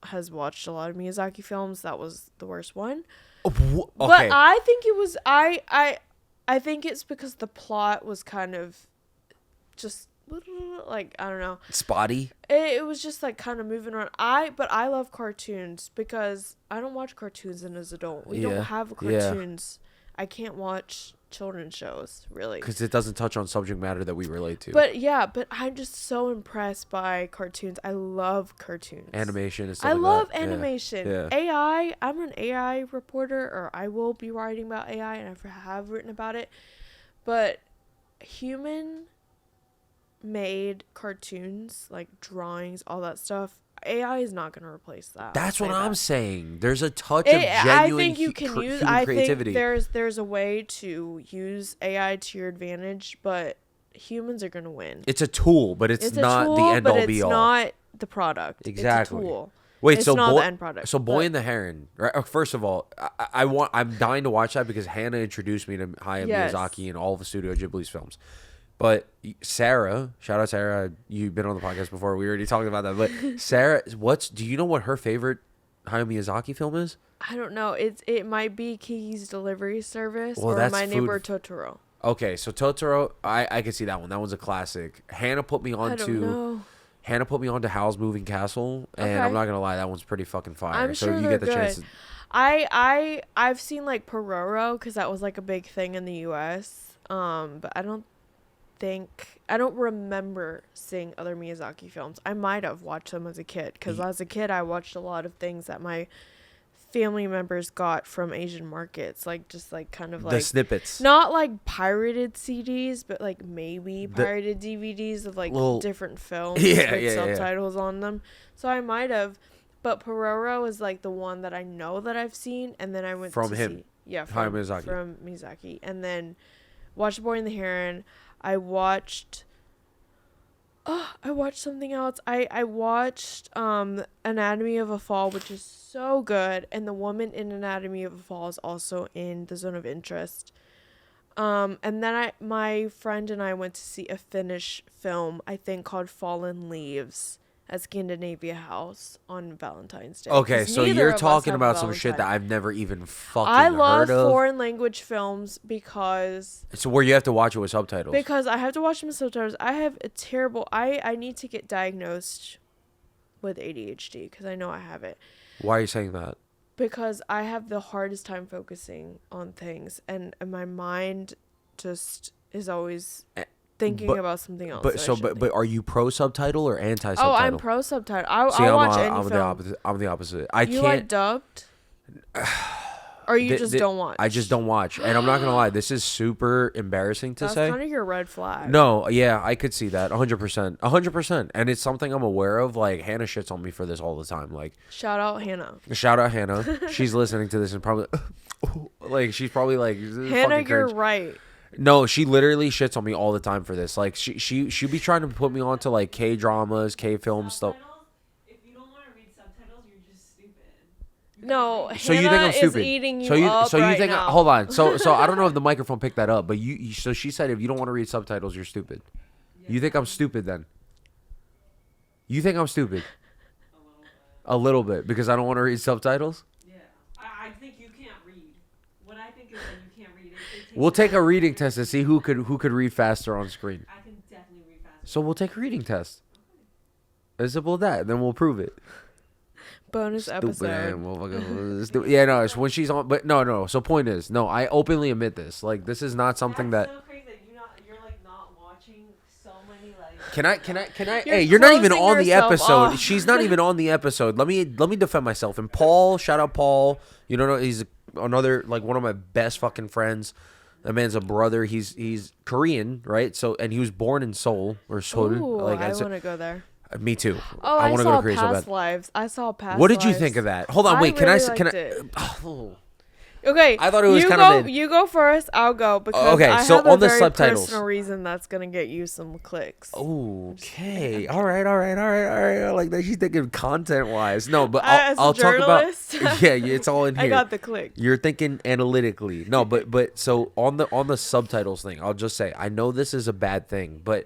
has watched a lot of Miyazaki films, that was the worst one. Okay. But I think it was I think it's because the plot was kind of just like, I don't know. Spotty? It was just like kind of moving around. But I love cartoons because I don't watch cartoons as an adult. We Yeah, don't have yeah. cartoons. I can't watch children's shows, really. Because it doesn't touch on subject matter that we relate to. But yeah, but I'm just so impressed by cartoons. I love cartoons. Animation and stuff I like love that. Yeah. animation. Yeah. AI, I'm an AI reporter, or I will be writing about AI, and I have written about it. But human made cartoons, like drawings, all that stuff, AI is not going to replace that. That's I'll what say I'm that. saying. There's a touch of genuine I think you can use. human I creativity. think there's a way to use AI to your advantage, but humans are going to win. It's a tool, but it's It's a not tool, the end but all be it's all. not the product. Exactly. It's a tool. Wait, It's so not boy, the end product. so Boy but- and the Heron. Right? First of all, I'm dying to watch that because Hannah introduced me to Hayao Yes. Miyazaki and all of the Studio Ghibli's films. But Sarah, shout out Sarah, you've been on the podcast before. We already talked about that. But Sarah, do you know what her favorite Hayao Miyazaki film is? I don't know. It might be Kiki's Delivery Service Well, or that's My food- Neighbor Totoro. Okay, so Totoro, I can see that one. That one's a classic. Hannah put me I don't onto know. Howl's Moving Castle, and Okay. I'm not gonna lie, that one's pretty fucking fire. I'm so sure you they're get the chance. good. I've seen like Pororo because that was like a big thing in the U.S. But I don't remember seeing other Miyazaki films. I might have watched them as a kid because as a kid I watched a lot of things that my family members got from Asian markets, like just like kind of The like snippets. not like pirated CDs, but like maybe pirated DVDs of like Little- different films Yeah, with yeah, yeah. subtitles on them. So I might have, but Pororo is like the one that I know that I've seen, and then I went From to him. see, yeah, Hayao Miyazaki. from Miyazaki, and then watched Boy and the Heron. I watched something else. I watched Anatomy of a Fall, which is so good, and the woman in Anatomy of a Fall is also in the Zone of Interest. And then my friend and I went to see a Finnish film, I think called Fallen Leaves, at Scandinavia House on Valentine's Day. Okay, 'Cause so neither you're of us talking have about some shit that Valentine. I've never even fucking I love heard of. foreign language films because So where you have to watch it with subtitles. I have to watch them with subtitles. I have a terrible. I need to get diagnosed with ADHD because I know I have it. Why are you saying that? Because I have the hardest time focusing on things, and my mind just is always thinking but- about something else. But that I so, shouldn't but think. are you pro subtitle or anti subtitle? Oh, I'm pro subtitle. I'll See, watch any I'm film. the opposite. I'm the opposite. I You can't. like dubbed? Or you just don't watch? I just don't watch, and I'm not gonna lie. This is super embarrassing to That's say. kind of your red flag. No, yeah, I could see that 100%, 100%, and it's something I'm aware of. Like Hannah shits on me for this all the time. Like Shout out Hannah. shout out Hannah. She's listening to this and probably like she's probably like "This is Hannah, fucking you're cringe." right. No, she literally shits on me all the time for this. Like she'd be trying to put me onto like K dramas, K film stuff. Subtitles? If you don't want to read subtitles, you're just stupid. No, So Hannah you think I'm is stupid? eating you so you up so you right think now. hold on. So I don't know if the microphone picked that up, but so she said if you don't want to read subtitles, you're stupid. You think I'm stupid then? You think I'm stupid? A little bit because I don't want to read subtitles? Yeah. I think you can't read. What I think is that you can't read it. We'll take a reading test to see who could read faster on screen. I can definitely read faster. So we'll take a reading test. As simple as that. Then we'll prove it. Bonus Stupid ass episode. motherfucker. Yeah, no, it's when she's on. But no. So point is, no, I openly admit this. Like, this is not something that. That's so crazy that you're like not watching so many like. Can I? You're Hey, you're not even closing on the yourself episode. off. She's not even on the episode. Let me defend myself. And Paul, shout out Paul. You don't know, he's another like one of my best fucking friends. That man's a brother. He's Korean, right? So and he was born in Seoul or Seoul. Ooh, Like I I said, want to go there. me too. Oh, I I want to saw go to Korea so Past bad. Lives. I saw Past What did you Lives. think of that? Hold on, I wait. Can really I? Can I? liked it. Oh. Okay, I thought it was you kind go, of mid. You go first. I'll go because Okay, I so have on a the very subtitles. personal reason that's gonna get you some clicks. Okay. All right. I like that. She's thinking content wise. No, but As a I'll talk about. journalist, Yeah, it's all in here. I got the click. You're thinking analytically. No, but so on the subtitles thing, I'll just say I know this is a bad thing, but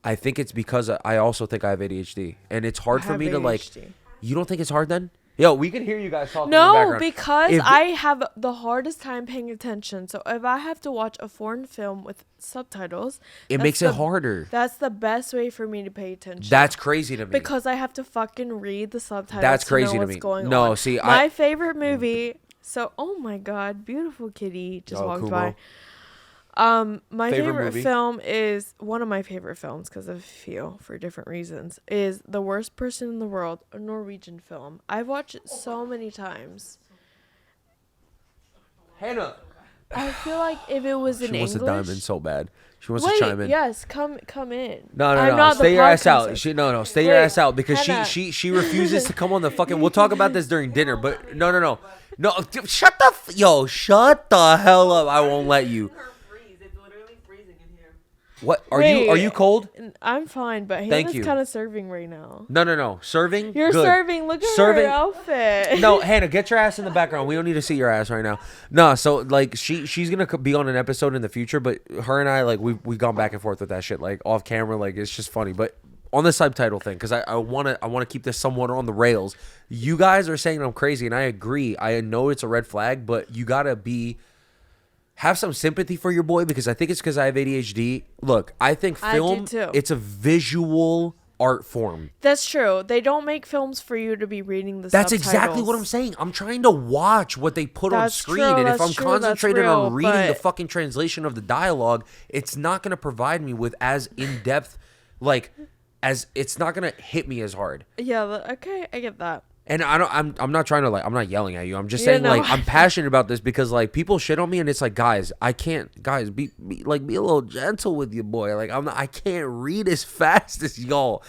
I think it's because I also think I have ADHD, and it's hard I for have me to like. ADHD. You don't think it's hard then? Yo, we can hear you guys talking in the No, background. because If- I have the hardest time paying attention. So if I have to watch a foreign film with subtitles, it that's makes it the- harder. That's the best way for me to pay attention. That's crazy to me. because I have to fucking read the subtitles. That's to crazy know to what's me. Going No, on. see, my favorite movie. So, oh my god, beautiful kitty just Oh, walked Kumo. by. My Favorite favorite movie? film is one of my favorite films because of a few for different reasons. Is The Worst Person in the World, a Norwegian film. I've watched it so many times. Hannah, I feel like if it was in She wants English. a diamond so bad. She wants Wait, to chime in. yes, come in. No, I'm no. not the Stay your ass out. podcaster. Stay your Wait, ass out because Hannah. she refuses to come on the fucking. We'll talk about this during dinner, but no. Shut shut the hell up. I won't let you. Her freeze. It's literally freezing in here. What are you? Are you Wait. cold? I'm fine, but Thank Hannah's you. kind of serving right now. No. Serving. You're Good. serving. Look at Serving- her outfit. No, Hannah, get your ass in the background. We don't need to see your ass right now. No, so like she's gonna be on an episode in the future, but her and I like we've gone back and forth with that shit like off camera. Like it's just funny, but on the subtitle thing because I wanna keep this somewhat on the rails. You guys are saying I'm crazy, and I agree. I know it's a red flag, but you gotta have some sympathy for your boy because I think it's because I have ADHD. Look, I think I do film too. it's a visual art form. That's true. They don't make films for you to be reading the That's subtitles. exactly what I'm saying. I'm trying to watch what they put on That's screen. true, And if that's I'm true, that's concentrated on real, reading the but- fucking translation of the dialogue, it's not going to provide me with as in-depth, like, as it's not going to hit me as hard. Yeah. Okay, I get that. And I'm not trying to like, I'm not yelling at you. I'm just Yeah, saying no. like, I'm passionate about this because like people shit on me and it's like, guys, be a little gentle with your boy. Like I can't read as fast as y'all.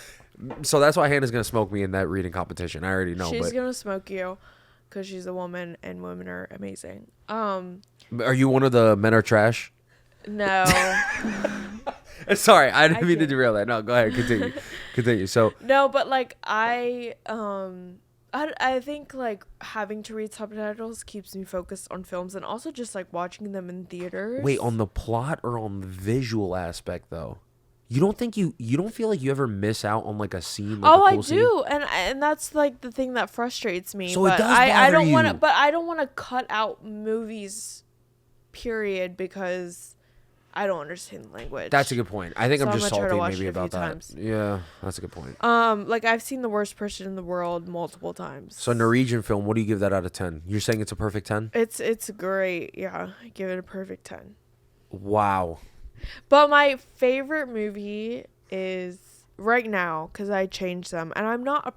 So that's why Hannah's going to smoke me in that reading competition. I already know. She's But gonna smoke you, because she's a woman and women are amazing. are you one of the men are trash? No. Sorry, I didn't I mean to can't. derail that. No, go ahead, continue. So No, but like I think like having to read subtitles keeps me focused on films and also just like watching them in theaters. wait, on the plot or on the visual aspect though? You don't feel like you ever miss out on like a scene? Like Oh, a I cool scene? do, and that's like the thing that frustrates me. So it but does I bother don't want to, you. but I don't want to cut out movies, period, because I don't understand the language. That's a good point. I think So I'm I'm just gonna try to salty watch maybe it a few about that. times. Yeah, that's a good point. Like I've seen The Worst Person in the World multiple times. So Norwegian film, what do you give that out of 10? You're saying it's a perfect 10? It's great. Yeah, I give it a perfect 10. Wow. But my favorite movie is right now, because I changed them, and I'm not a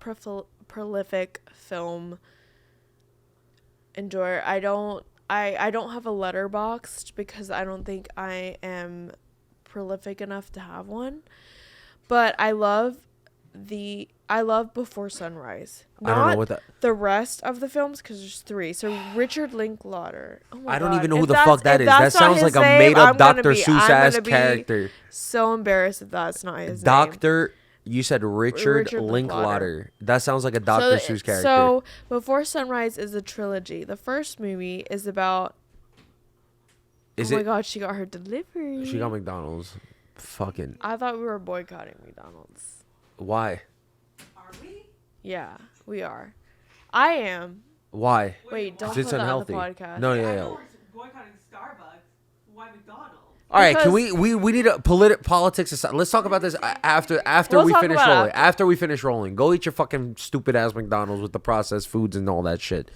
prolific film enjoyer. I don't have a letterboxed because I don't think I am prolific enough to have one. But I love Before Sunrise. I don't know what that. The rest of the films, because there's 3. So Richard Linklater. Oh my I don't God. even know If who the that's- fuck that if is. That that's not sounds his like a name, made up I'm gonna Dr. be- Seuss I'm ass gonna be character. So embarrassed if that's not his name. Doctor, you said Richard Richard Linklater. That sounds like a Dr. Seuss character. So Before Sunrise is a trilogy. The first movie is about. Is oh my it? God, she got her delivery. She got McDonald's. Fucking. I thought we were boycotting McDonald's. Why? Are we? Yeah, we are. I am. Why? Wait, don't 'Cause put it's that unhealthy. on the podcast. No, I yeah. know we're boycotting Starbucks. Why McDonald's? All right, can Because- we need a politics aside. Let's talk about this after We'll we talk finish about rolling. after. After we finish rolling, go eat your fucking stupid ass McDonald's with the processed foods and all that shit.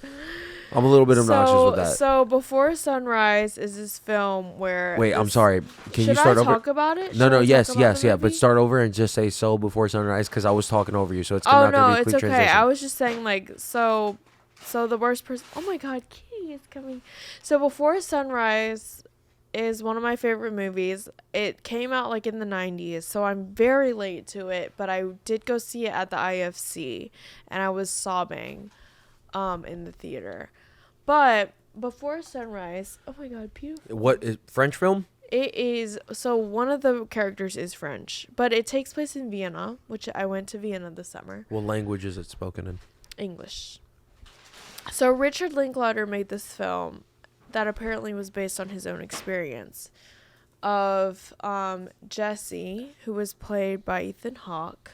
I'm a little bit obnoxious with that. So Before Sunrise is this film where. Wait, I'm this- sorry. Can Should you start I over? talk about it? No, Should no, I yes, talk about yes, the yeah. But movie? start over and just say "so before sunrise" because I was talking over you, so it's Oh not no, gonna be a it's quick okay. transition. I was just saying like so the worst person. Oh my God, Kitty is coming. So Before Sunrise is one of my favorite movies. It came out like in the 90s, so I'm very late to it, but I did go see it at the IFC and I was sobbing in the theater. But Before Sunrise, oh my God, beautiful. What is French film? It is, so one of the characters is French, but it takes place in Vienna, which I went to Vienna this summer. What language is it spoken in? English. So Richard Linklater made this film that apparently was based on his own experience of Jesse, who was played by Ethan Hawke,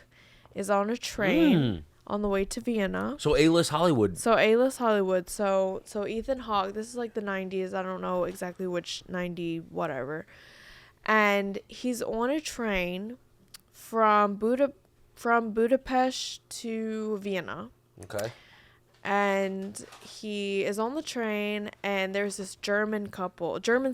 is on a train on the way to Vienna. So A-list Hollywood. So A-list Hollywood. So Ethan Hawke, this is like the 90s. I don't know exactly which 90 whatever. And he's on a train from Budapest to Vienna. Okay. And he is on the train and there's this German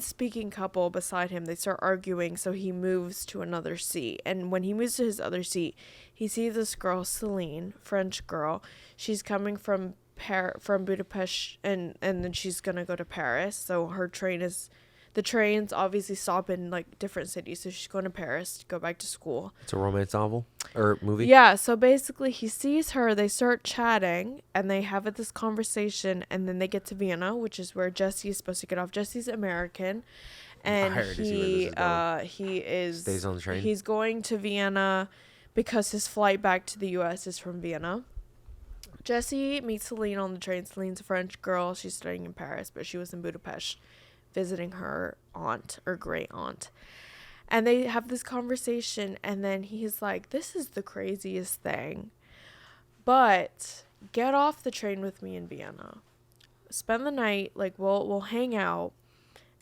speaking couple beside him. They start arguing, so he moves to another seat. And when he moves to his other seat, he sees this girl, Celine, French girl. She's coming from Budapest and then she's going to go to Paris. So her train is the trains obviously stop in like different cities, so she's going to Paris to go back to school. It's a romance novel or movie. Yeah, so basically he sees her, they start chatting, and they have this conversation, and then they get to Vienna, which is where Jesse is supposed to get off. Jesse's American, and I already see where this is going. he is Stays on the train. He's going to Vienna because his flight back to the US is from Vienna. Jesse meets Celine on the train. Celine's a French girl. She's studying in Paris, but she was in Budapest visiting her aunt or great aunt. And they have this conversation, and then he's like, this is the craziest thing, but get off the train with me in Vienna. Spend the night, like, we'll hang out.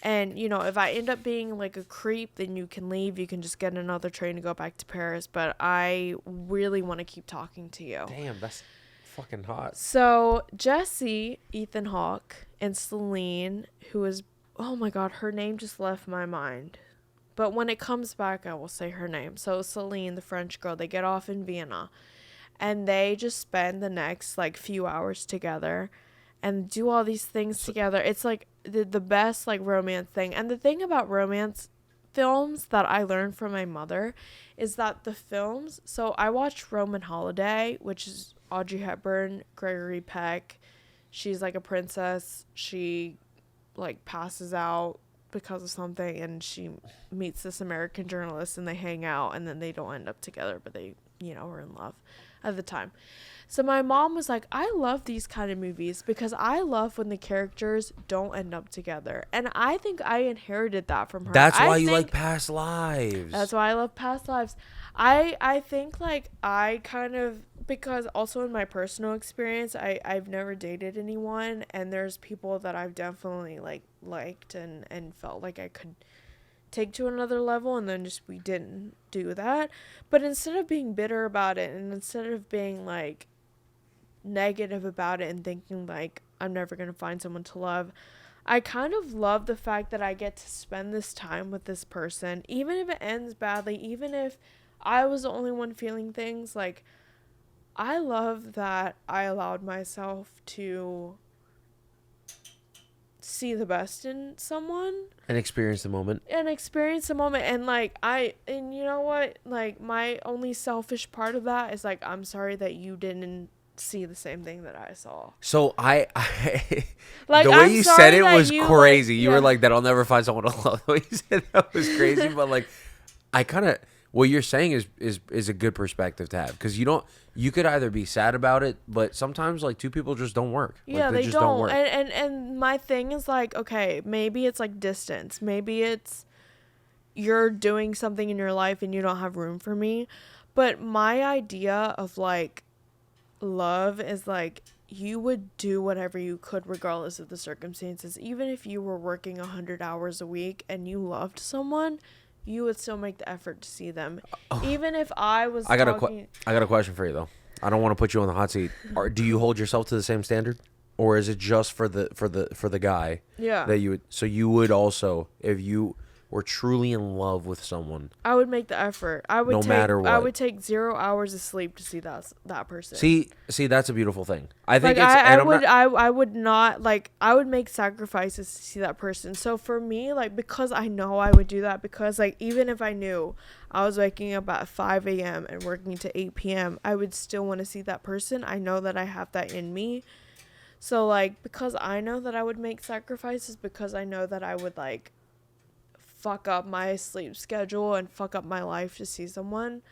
And, you know, if I end up being, like, a creep, then you can leave. You can just get another train to go back to Paris. But I really want to keep talking to you. Damn, that's fucking hot. So, Jesse, Ethan Hawke, and Celine, who is, oh my God, her name just left my mind. But when it comes back, I will say her name. So, Celine, the French girl, they get off in Vienna. And they just spend the next, like, few hours together and do all these things together. It's, like, the best, like, romance thing. And the thing about romance films that I learned from my mother is that the films... So, I watched Roman Holiday, which is Audrey Hepburn, Gregory Peck. She's, like, a princess. She, like, passes out because of something, and she meets this American journalist, and they hang out, and then they don't end up together, but they, you know, were in love at the time. So my mom was like, I love these kind of movies because I love when the characters don't end up together. And I think I inherited that from her. That's why you like Past Lives. That's why I love Past Lives. I think, like, I kind of, because also in my personal experience, I've never dated anyone, and there's people that I've definitely, like, liked and felt like I could take to another level, and then just we didn't do that. But instead of being bitter about it, and instead of being, like, negative about it and thinking, like, I'm never going to find someone to love, I kind of love the fact that I get to spend this time with this person, even if it ends badly, even if I was the only one feeling things. Like, I love that I allowed myself to see the best in someone and experience the moment. And, like, and you know what, like, my only selfish part of that is, like, I'm sorry that you didn't see the same thing that I saw. So I like, the way I'm you sorry said it that was you, crazy. like, You were like, that I'll never find someone to love. The way you said that was crazy. But, like, I kind of, what you're saying is a good perspective to have, because you could either be sad about it, but sometimes, like, two people just don't work. Yeah, like, they just don't. work. And my thing is, like, okay, maybe it's, like, distance. Maybe it's you're doing something in your life and you don't have room for me. But my idea of, like, love is, like, you would do whatever you could regardless of the circumstances. Even if you were working 100 hours a week and you loved someone, you would still make the effort to see them. Even if I was I got a question for you, though. I don't want to put you on the hot seat. Do you hold yourself to the same standard, or is it just for the guy? Yeah. That you would. So you would also, if you were truly in love with someone, I would make the effort. I would matter what. I would take 0 hours of sleep to see that person. See, that's a beautiful thing. I think like, it's. I would not, like, I would make sacrifices to see that person. So for me, like, because I know I would do that, because, like, even if I knew I was waking up at 5 a.m. and working to 8 p.m., I would still want to see that person. I know that I have that in me. So, like, because I know that I would make sacrifices, because I know that I would, like, fuck up my sleep schedule and fuck up my life to see someone.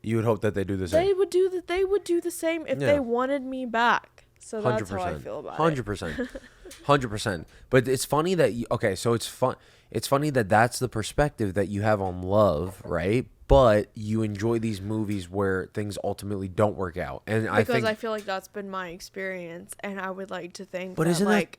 You would hope that they do the same. They would do the same if they wanted me back. So that's 100%. How I feel about 100%. 100%. But it's funny that so it's fun. It's funny that that's the perspective that you have on love, right? But you enjoy these movies where things ultimately don't work out, and because I feel like that's been my experience, and I would like to think but that, isn't like,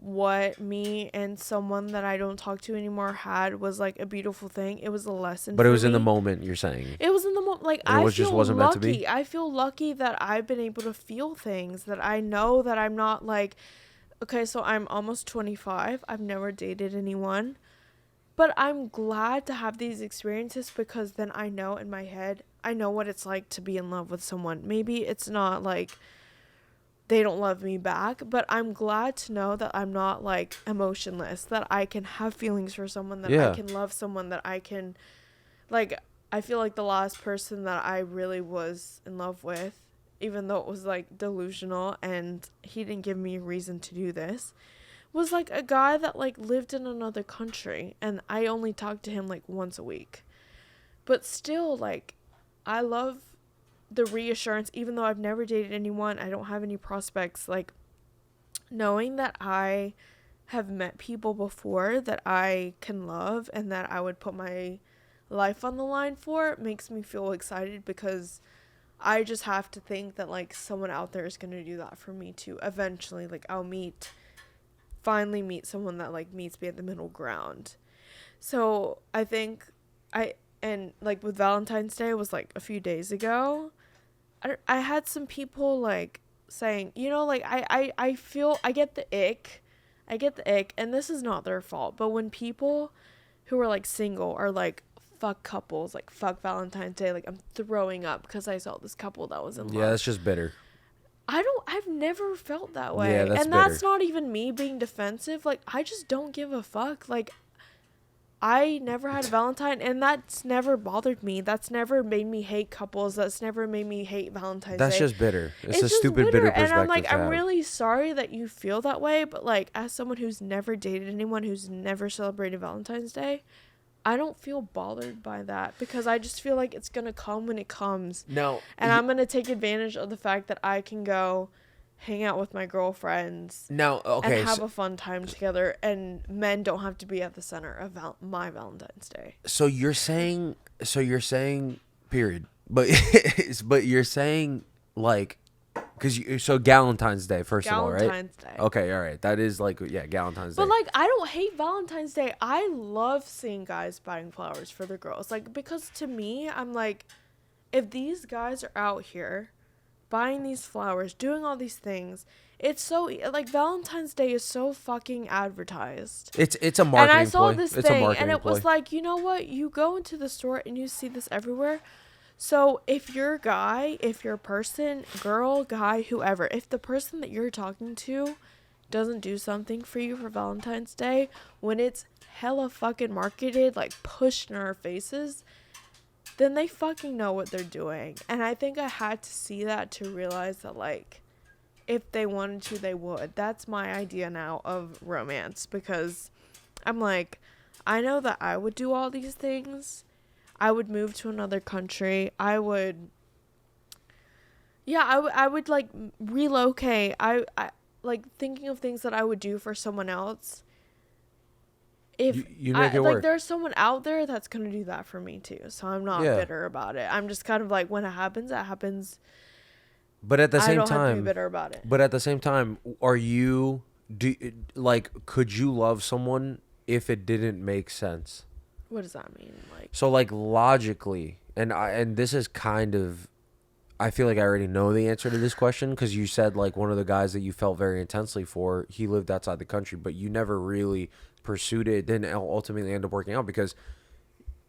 what me and someone that I don't talk to anymore had was, like, a beautiful thing. It was a lesson. But it was in in the moment, you're saying. It was in the moment. Like, I feel wasn't lucky. Meant to be? I feel lucky that I've been able to feel things, that I know that I'm not, like, okay, so I'm almost 25. I've never dated anyone. But I'm glad to have these experiences, because then I know in my head, I know what it's like to be in love with someone. Maybe it's not, like, they don't love me back, but I'm glad to know that I'm not like emotionless, that I can have feelings for someone, that Yeah. I can love someone, that I can like, I feel like the last person that I really was in love with, even though it was like delusional and he didn't give me a reason to do this, was like a guy that like lived in another country and I only talked to him like once a week. But still, like, I love the reassurance, even though I've never dated anyone, I don't have any prospects, like, knowing that I have met people before that I can love and that I would put my life on the line for makes me feel excited, because I just have to think that, like, someone out there is going to do that for me too. Eventually, like, I'll finally meet someone that, like, meets me at the middle ground. So I think and like with Valentine's Day was like a few days ago, I had some people like saying, you know, like I feel I get the ick, and this is not their fault, but when people who are like single are like, fuck couples, like fuck Valentine's Day, like I'm throwing up because I saw this couple that was in love. Yeah, that's just bitter. I've never felt that way. Yeah, that's and that's bitter. not even me being defensive. Like, I just don't give a fuck. Like, I never had a Valentine, and that's never bothered me. That's never made me hate couples. That's never made me hate Valentine's That's Day. just bitter. It's a just stupid, bitter perspective. And I'm like, to I'm have. really sorry that you feel that way, but like, as someone who's never dated anyone, who's never celebrated Valentine's Day, I don't feel bothered by that, because I just feel like it's gonna come when it comes. No, And I'm gonna take advantage of the fact that I can go hang out with my girlfriends no. Okay, and have a fun time together, and men don't have to be at the center of my Valentine's Day. so you're saying, period. But but you're saying like, so Galentine's Day first of all, right? Valentine's Day. Okay, all right. That is like, yeah, Galentine's Day. But like, I don't hate Valentine's Day. I love seeing guys buying flowers for their girls. Like, because to me, I'm like, if these guys are out here buying these flowers, doing all these things, it's so like, Valentine's Day is so fucking advertised. It's a marketing And I saw ploy. this It's a thing, marketing and it was ploy. like, you know what? You go into the store and you see this everywhere. So if you're a guy, if you're a person, girl, guy, whoever, if the person that you're talking to doesn't do something for you for Valentine's Day, when it's hella fucking marketed, like pushed in our faces, then they fucking know what they're doing. And I think I had to see that to realize that, like, if they wanted to, they would. That's my idea now of romance, because I'm like, I know that I would do all these things. I would move to another country. I would like relocate. I like thinking of things that I would do for someone else. If you make it like, work. there's someone out there that's gonna do that for me too. So I'm not Yeah. bitter about it. I'm just kind of like, when it happens, it happens. But at the I same don't have to be time, bitter about it. But at the same time, could you love someone if it didn't make sense? What does that mean? Like, So like logically, and this is kind of, I feel like I already know the answer to this question, because you said like one of the guys that you felt very intensely for, he lived outside the country, but you never really pursued it. It didn't ultimately end up working out, because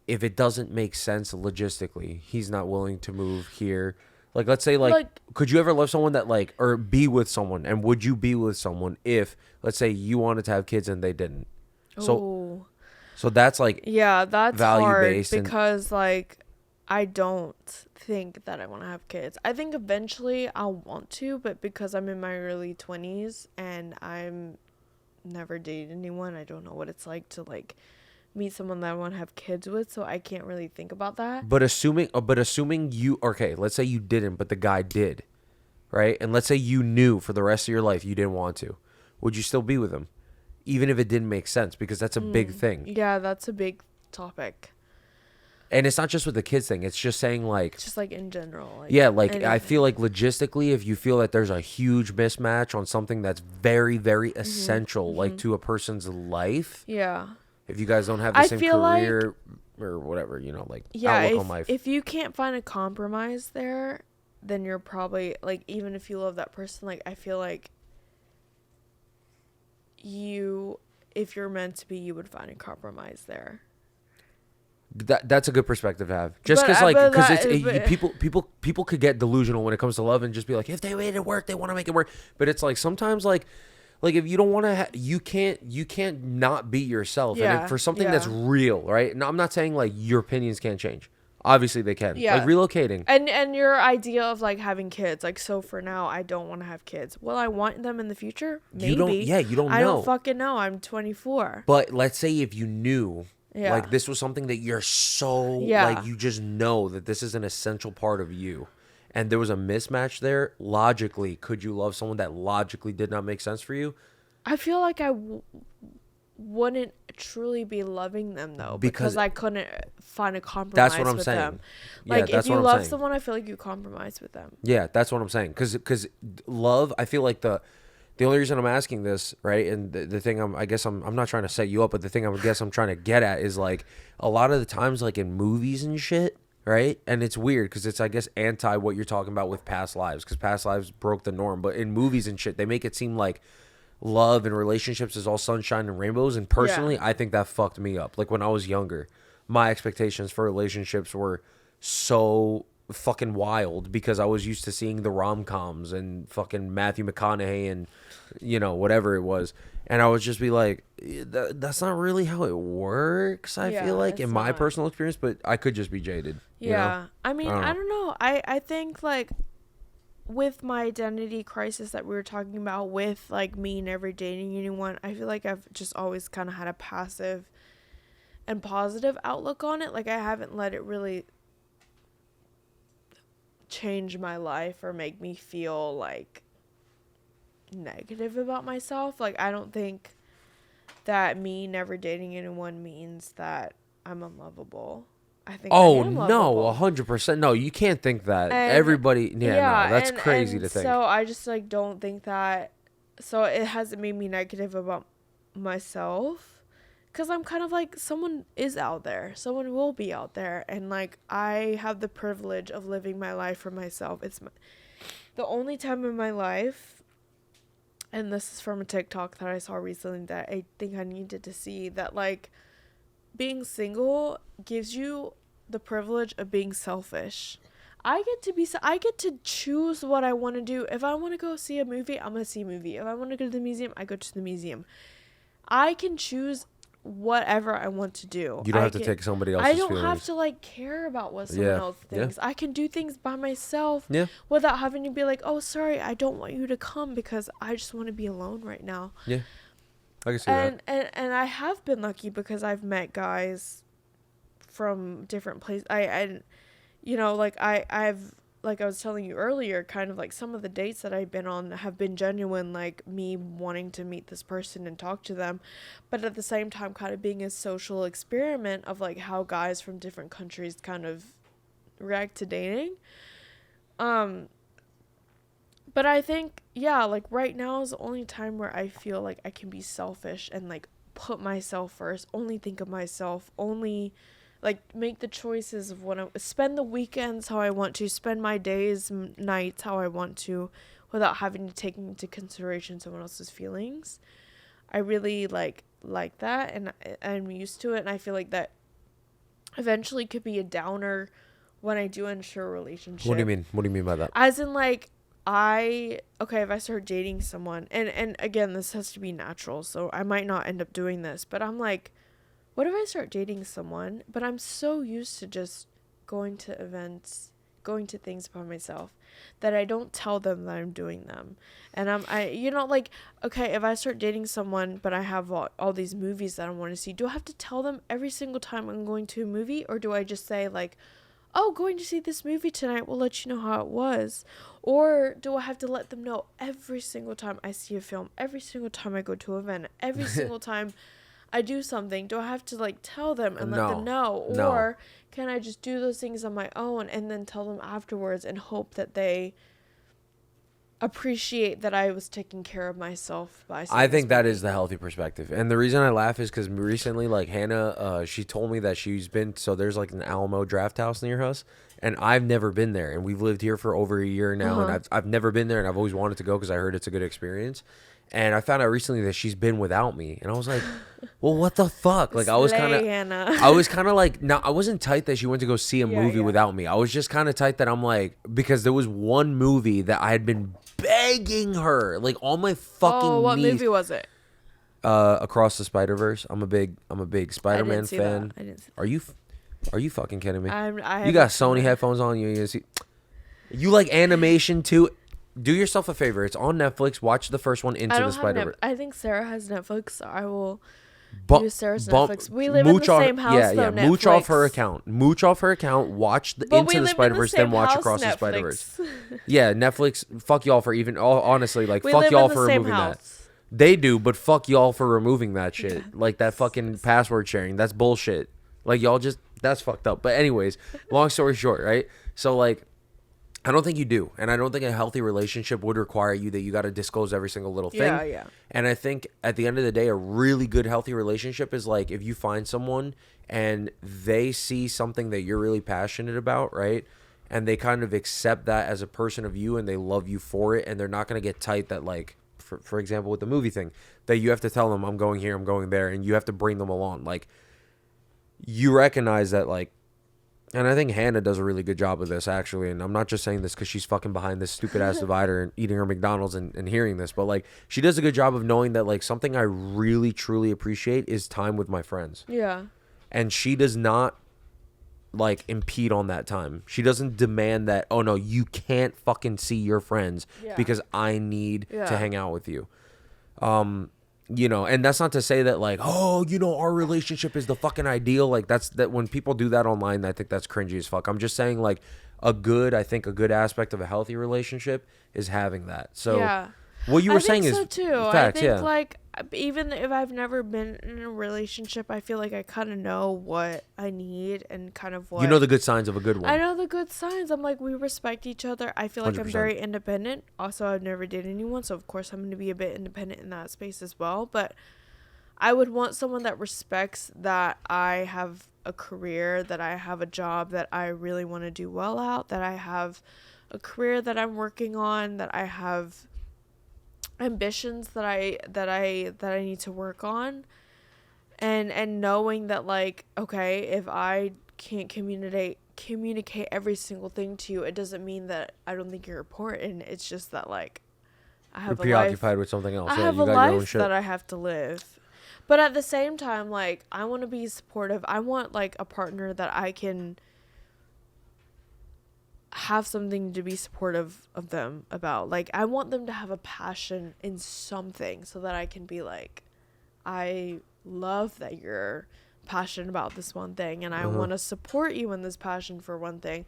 if it doesn't make sense logistically, he's not willing to move here. Like, let's say, like, could you ever love someone that, like, or be with someone, and would you be with someone if, let's say, you wanted to have kids and they didn't? So that's, like, yeah, that's value-based hard, because, like, I don't think that I want to have kids. I think eventually I'll want to, but because I'm in my early 20s and I'm never dated anyone, I don't know what it's like to, like, meet someone that I want to have kids with, so I can't really think about that. But assuming you, okay, let's say you didn't, but the guy did, right? And let's say you knew for the rest of your life you didn't want to. Would you still be with him? Even if it didn't make sense, because that's a big thing. Yeah, that's a big topic. And it's not just with the kids thing. It's just saying, like, Just like in general. Like, yeah, like anything. I feel like logistically, if you feel that there's a huge mismatch on something that's very, very essential, like to a person's life. Yeah. If you guys don't have the I same feel like- career or whatever, you know, like Yeah, outlook on life. if you can't find a compromise there, then you're probably, like, even if you love that person, like, I feel like if you're meant to be, you would find a compromise there. That's a good perspective to have. Just because, people could get delusional when it comes to love and just be like, if they made it work, they want to make it work. But it's like sometimes like if you don't want to, you can't not be yourself. Yeah, And for something yeah. that's real, right? Now I'm not saying like your opinions can't change. Obviously they can. Yeah. Like relocating. And your idea of like having kids, like, so for now I don't want to have kids. Will I want them in the future? Maybe. You don't know. I don't fucking know. I'm 24. But let's say if you knew, Yeah. like this was something that you're so Yeah. like you just know that this is an essential part of you, and there was a mismatch there. Logically, could you love someone that logically did not make sense for you? I feel like I wouldn't truly be loving them though, Because because I couldn't find a compromise. That's what I'm with saying. Them. Yeah, Like that's if you what I'm love saying. someone, I feel like you compromise with them. Yeah, that's what I'm saying. Because love, I feel like the only reason I'm asking this, right, and the thing I'm not trying to set you up, but the thing I'm trying to get at is like a lot of the times like in movies and shit, right? And it's weird because it's I guess anti what you're talking about with past lives, because past lives broke the norm. But in movies and shit, they make it seem like love and relationships is all sunshine and rainbows. And personally, I think that fucked me up. Like when I was younger, my expectations for relationships were so fucking wild because I was used to seeing the rom-coms and fucking Matthew McConaughey and whatever it was, and I would just be like, that's not really how it works. I Yeah, feel like it's in my not. personal experience, but I could just be jaded. Yeah. I mean, I I don't don't know. I think like with my identity crisis that we were talking about, with like me never dating anyone, I feel like I've just always kind of had a passive and positive outlook on it. Like I haven't let it really change my life or make me feel like negative about myself. Like I don't think that me never dating anyone means that I'm unlovable. I think I am lovable. 100%. No, you can't think that. And- Everybody, no, that's crazy and to think. So I just like don't think that. So it hasn't made me negative about myself, because I'm kind of like, someone is out there, someone will be out there, and like I have the privilege of living my life for myself. It's the only time in my life, and this is from a TikTok that I saw recently that I think I needed to see, that like being single gives you the privilege of being selfish. I get to choose what I want to do. If I want to go see a movie, I'm going to see a movie. If I want to go to the museum, I go to the museum. I can choose whatever I want to do. You don't have to take somebody else's I don't feelings. have to like care about what someone else Yeah. thinks. I can do things by myself Yeah. without having to be like, oh, sorry, I don't want you to come because I just want to be alone right now. Yeah. I can see that. And I have been lucky because I've met guys from different places. I've like I was telling you earlier, kind of like some of the dates that I've been on have been genuine, like me wanting to meet this person and talk to them, but at the same time kind of being a social experiment of like how guys from different countries kind of react to dating. But I think, yeah, like right now is the only time where I feel like I can be selfish and like put myself first, only think of myself, only like make the choices of what I spend the weekends how I want to, spend my days, nights how I want to, without having to take into consideration someone else's feelings. I really like that, and I'm used to it, and I feel like that eventually could be a downer when I do enter a relationship. What do you mean? What do you mean by that? As in like, if I start dating someone, and again, this has to be natural, so I might not end up doing this, but I'm like, what if I start dating someone, but I'm so used to just going to events, going to things by myself, that I don't tell them that I'm doing them. And okay, if I start dating someone, but I have all these movies that I want to see, do I have to tell them every single time I'm going to a movie? Or do I just say like, oh, going to see this movie tonight, we'll let you know how it was? Or do I have to let them know every single time I see a film, every single time I go to an event, every single time I do something? Do I have to like tell them and let them know? No. Or can I just do those things on my own and then tell them afterwards and hope that they appreciate that I was taking care of myself by I think that is the healthy perspective. And the reason I laugh is because recently, like Hannah, she told me that she's been, so there's like an Alamo draft house near us, and I've never been there. And we've lived here for over a year now, and I've never been there, and I've always wanted to go because I heard it's a good experience. And I found out recently that she's been without me, and I was like, Well, what the fuck? Like, I was kind Slay, of, Hannah. I was kind of like, no, I wasn't tight that she went to go see a Yeah, movie yeah. without me. I was just kind of tight that I'm like, because there was one movie that I had been begging her, like, on my fucking Oh, what knees. movie was it? Across the Spider-Verse. I'm a big Spider-Man see fan. that. I didn't see Are you fucking kidding me? I You haven't got seen Sony it. headphones on. You see, you like animation too. Do yourself a favor. It's on Netflix. Watch the first one, I Into don't the have Spider-Verse. I think Sarah has Netflix, so I will Bu- use Sarah's bump- Netflix. We live in the mooch off- same house, Yeah, though. yeah. Mooch off her Netflix. account. Mooch off her account. Watch the But we Into the live in Spider-Verse, same then watch house, Across the Netflix. Spider-Verse. Yeah, Netflix. Fuck y'all for even. Honestly, like We fuck live y'all in the for same removing that. house. They do, but fuck y'all for removing that shit. Like that fucking password sharing. That's bullshit. Like y'all just that's fucked up. But anyways, long story short, right? So like I don't think you do. And I don't think a healthy relationship would require you that you got to disclose every single little thing. Yeah, yeah. And I think at the end of the day, a really good healthy relationship is like if you find someone and they see something that you're really passionate about, right? And they kind of accept that as a person of you and they love you for it and they're not going to get tight that like for example with the movie thing that you have to tell them I'm going here, I'm going there, and you have to bring them along. Like you recognize that like, and I think Hannah does a really good job of this actually, and I'm not just saying this because she's fucking behind this stupid ass divider and eating her McDonald's and hearing this, but like she does a good job of knowing that like something I really truly appreciate is time with my friends. Yeah. And she does not like impede on that time. She doesn't demand that, oh no, you can't fucking see your friends Yeah. because I need Yeah. to hang out with you. You know, and that's not to say that like, oh, you know, our relationship is the fucking ideal. Like that when people do that online, I think that's cringy as fuck. I'm just saying like I think a good aspect of a healthy relationship is having that. So Yeah. what you were I saying think is so too. facts, I think yeah. like even if I've never been in a relationship, I feel like I kind of know what I need and kind of what You know the good signs of a good one. I know the good signs. I'm like, we respect each other. I feel like I'm 100%. very independent. Also, I've never dated anyone, so of course I'm going to be a bit independent in that space as well. But I would want someone that respects that I have a career, that I have a job that I really want to do well at, that I have a career that I'm working on, that I have ambitions that I need to work on, and knowing that like, okay, if I can't communicate every single thing to you, it doesn't mean that I don't think you're important. It's just that like I You're have a preoccupied life. with something else. I Yeah, have you a got your own life shit. that I have to live. But at the same time, like, I want to be supportive. I want like a partner that I can have something to be supportive of them about. Like, I want them to have a passion in something so that I can be like, I love that you're passionate about this one thing and I want to support you in this passion for one thing.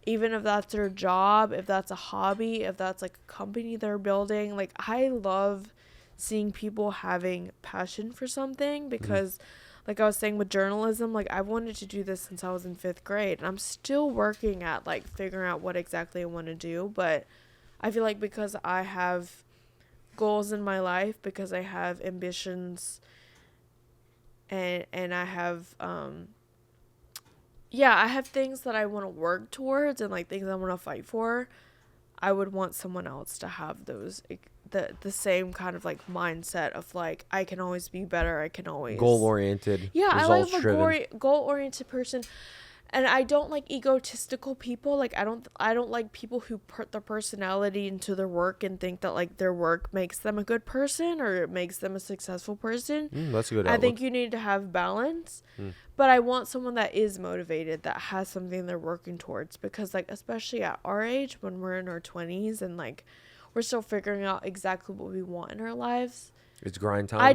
Even if that's their job, if that's a hobby, if that's like a company they're building. Like, I love seeing people having passion for something because like I was saying with journalism, like I've wanted to do this since I was in 5th grade and I'm still working at like figuring out what exactly I want to do. But I feel like because I have goals in my life, because I have ambitions and I have I have things that I want to work towards and like things I want to fight for. I would want someone else to have those the same kind of like mindset of like I can always be better. I can always Goal oriented. Yeah, I like a driven. goal oriented person, and I don't like egotistical people. Like I don't like people who put their personality into their work and think that like their work makes them a good person or it makes them a successful person. That's a good I outlook. think you need to have balance. But I want someone that is motivated, that has something they're working towards, because like especially at our age when we're in our 20s and like we're still figuring out exactly what we want in our lives. It's grind time. I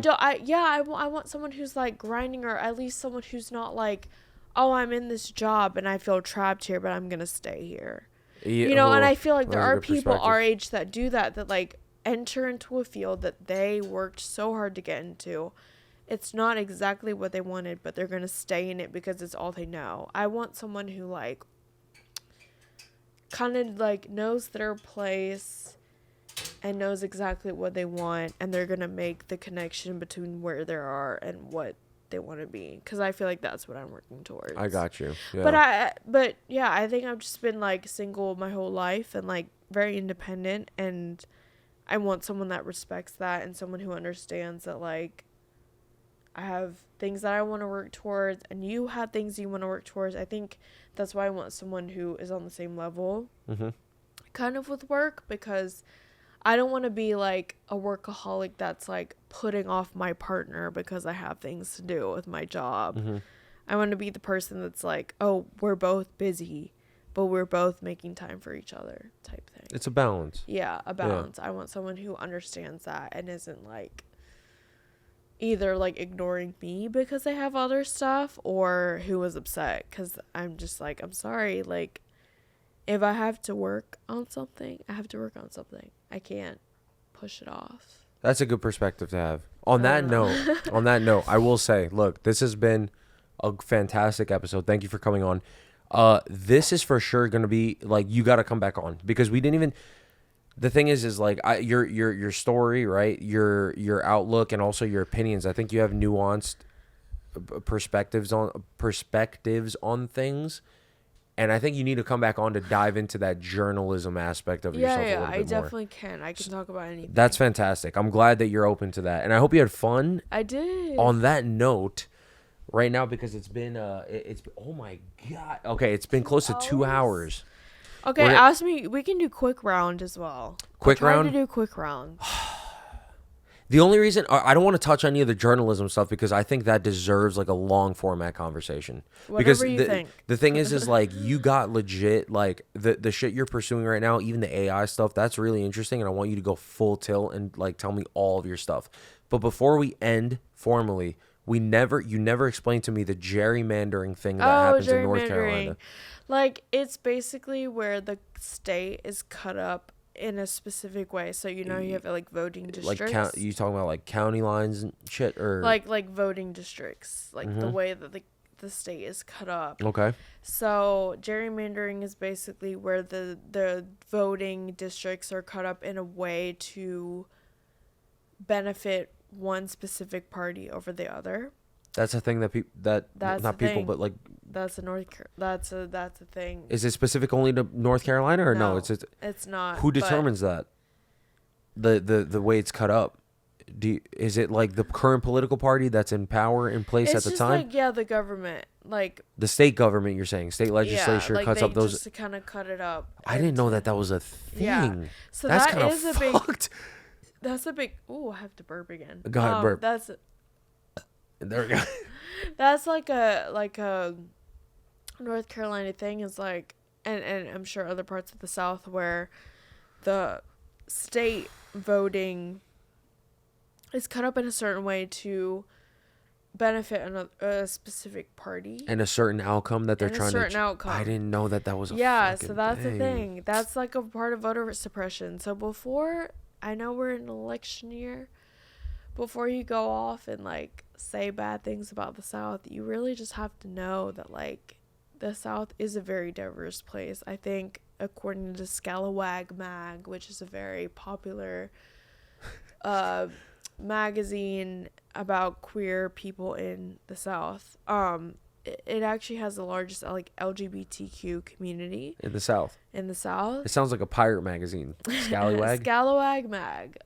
want someone who's like grinding, or at least someone who's not like, oh, I'm in this job and I feel trapped here, but I'm going to stay here. Yeah, You know, and oh, I feel like there that's a are good people perspective. our age that do that like enter into a field that they worked so hard to get into. It's not exactly what they wanted, but they're going to stay in it because it's all they know. I want someone who like kind of like knows their place and knows exactly what they want, and they're going to make the connection between where they are and what they want to be, because I feel like that's what I'm working towards. I got you. Yeah. But I think I've just been like single my whole life and like very independent, and I want someone that respects that and someone who understands that like I have things that I want to work towards, and you have things you want to work towards. I think that's why I want someone who is on the same level, kind of with work, because I don't want to be like a workaholic that's like putting off my partner because I have things to do with my job. I want to be the person that's like, oh, we're both busy, but we're both making time for each other type thing. It's a balance. Yeah, a balance. I want someone who understands that and isn't like either like ignoring me because I have other stuff, or who was upset because I'm just like, I'm sorry, like if I have to work on something, I have to work on something. I can't push it off. That's a good perspective to have. On that note, I will say, look, this has been a fantastic episode. Thank you for coming on. This is for sure going to be like, you got to come back on, because we didn't even, the thing is like your story, right? Your outlook and also your opinions. I think you have nuanced perspectives on things. And I think you need to come back on to dive into that journalism aspect of yourself a little bit more. I definitely can. I can talk about anything. That's fantastic. I'm glad that you're open to that. And I hope you had fun. I did. On that note, right now, because it's been oh my God. Okay, it's been close to 2 hours. Okay, ask me. We can do quick round as well. Quick round? Trying to do quick round. The only reason I don't want to touch any of the journalism stuff, because I think that deserves like a long format conversation. Whatever you think. The thing is like, you got legit, like the shit you're pursuing right now, even the AI stuff, that's really interesting, and I want you to go full tilt and like tell me all of your stuff. But before we end formally, you never explained to me the gerrymandering thing that happens in North Carolina. Like, it's basically where the state is cut up in a specific way. So, you have like voting districts. Like you talking about like county lines and shit, or like voting districts, like the way that the state is cut up. Okay. So gerrymandering is basically where the voting districts are cut up in a way to benefit one specific party over the other. That's a thing that but like that's a thing. Is it specific only to North Carolina, or no? It's not. Who determines that? The way it's cut up. Is it like the current political party that's in power in place at the time? Like, the government, like the state government. You're saying state legislature like cuts up those. Just to kind of cut it up. I didn't know that was a thing. Yeah. So that's that kind of is a fucked. That's a big. Oh, I have to burp again. Go ahead, burp. There we go. That's like a North Carolina thing, is like, and I'm sure other parts of the South, where the state voting is cut up in a certain way to benefit a specific party and a certain outcome that they're trying to. Outcome. I didn't know that was a so that's the thing. That's like a part of voter suppression. So before, I know we're in an election year, before you go off and like say bad things about the South, you really just have to know that like the South is a very diverse place. I think according to Scalawag Mag, which is a very popular magazine about queer people in the South, it actually has the largest like LGBTQ community in the South. It sounds like a pirate magazine. Scalawag. Scalawag Mag.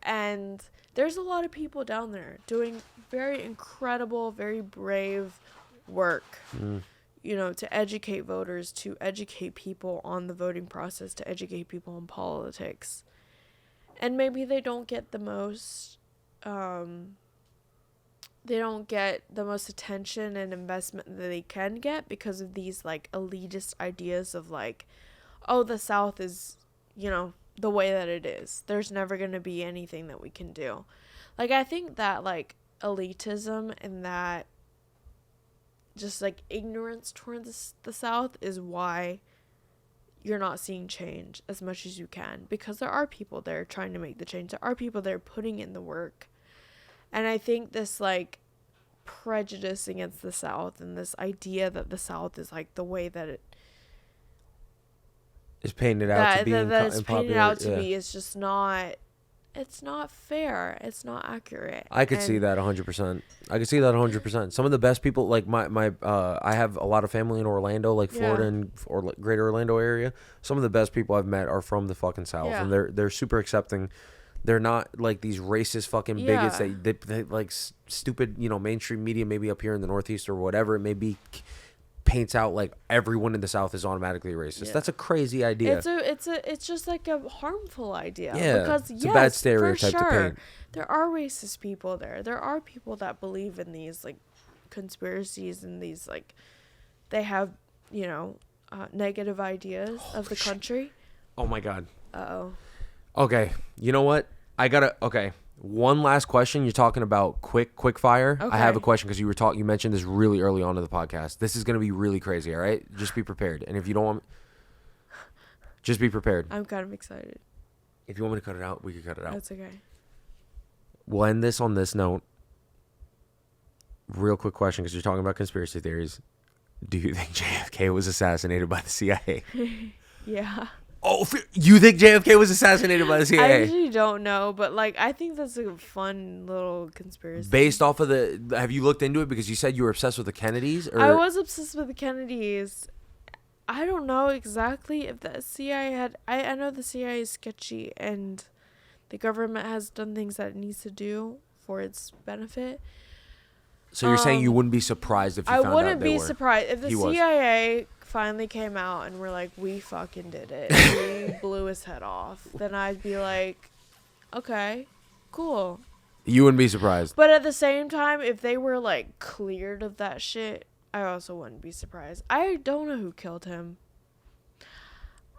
And there's a lot of people down there doing very incredible, very brave work. To educate voters, to educate people on the voting process, to educate people on politics. And maybe they don't get the most attention and investment that they can get because of these like elitist ideas of like, oh, the South is, the way that it is. There's never going to be anything that we can do. Like, I think that like elitism and that just like ignorance towards the South is why you're not seeing change as much as you can, because there are people there trying to make the change. There are people there putting in the work. And I think this like prejudice against the South and this idea that the South is like the way that it is painted out to be, is just not. It's not fair. It's not accurate. I could see that 100%. I could see that 100%. Some of the best people, like my I have a lot of family in Orlando, like Florida and or greater Orlando area. Some of the best people I've met are from the fucking South, and they're super accepting. They're not like these racist fucking bigots Yeah. they like stupid, you know, mainstream media maybe up here in the Northeast or whatever it may be paints out like everyone in the South is automatically racist. Yeah. That's a crazy idea. It's just like a harmful idea. Yeah, Because it's a bad stereotype for to sure, paint. there are racist people there. There are people that believe in these like conspiracies and these like they have, you know, negative ideas of the country. Oh my God. Uh-oh. Okay, you know what? Okay. One last question. You're talking about quick fire. I have a Okay. question because you mentioned this really early on in the podcast. This is going to be really crazy, all right? Just be prepared. And if you don't want just be prepared. I'm kind of excited. If you want me to cut it out, we can cut it out. That's okay. We'll end this on this note. Real quick question because you're talking about conspiracy theories. Do you think JFK was assassinated by the CIA? Yeah. Oh, you think JFK was assassinated by the I CIA? actually don't know, but like I think that's a fun little conspiracy. Based off of have you looked into it because you said you were obsessed with the Kennedys? Or I was obsessed with the Kennedys. I don't know exactly if the CIA had. I know the CIA is sketchy and the government has done things that it needs to do for its benefit. So you're saying you wouldn't be surprised if you I found out wouldn't they be were? surprised if the He was. CIA finally came out and were like, we fucking did it. We blew his head off. Then I'd be like, okay, cool. You wouldn't be surprised. But at the same time, if they were like cleared of that shit, I also wouldn't be surprised. I don't know who killed him.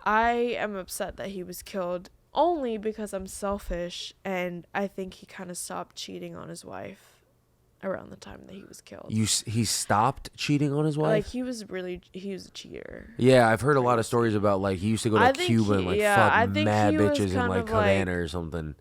I am upset that he was killed only because I'm selfish and I think he kind of stopped cheating on his wife around the time that he was killed. He stopped cheating on his wife? Like he was a cheater. Yeah, I've heard a lot of stories about like he used to go I to think Cuba and like I fuck think mad he was bitches in kind like of, like- Havana or something.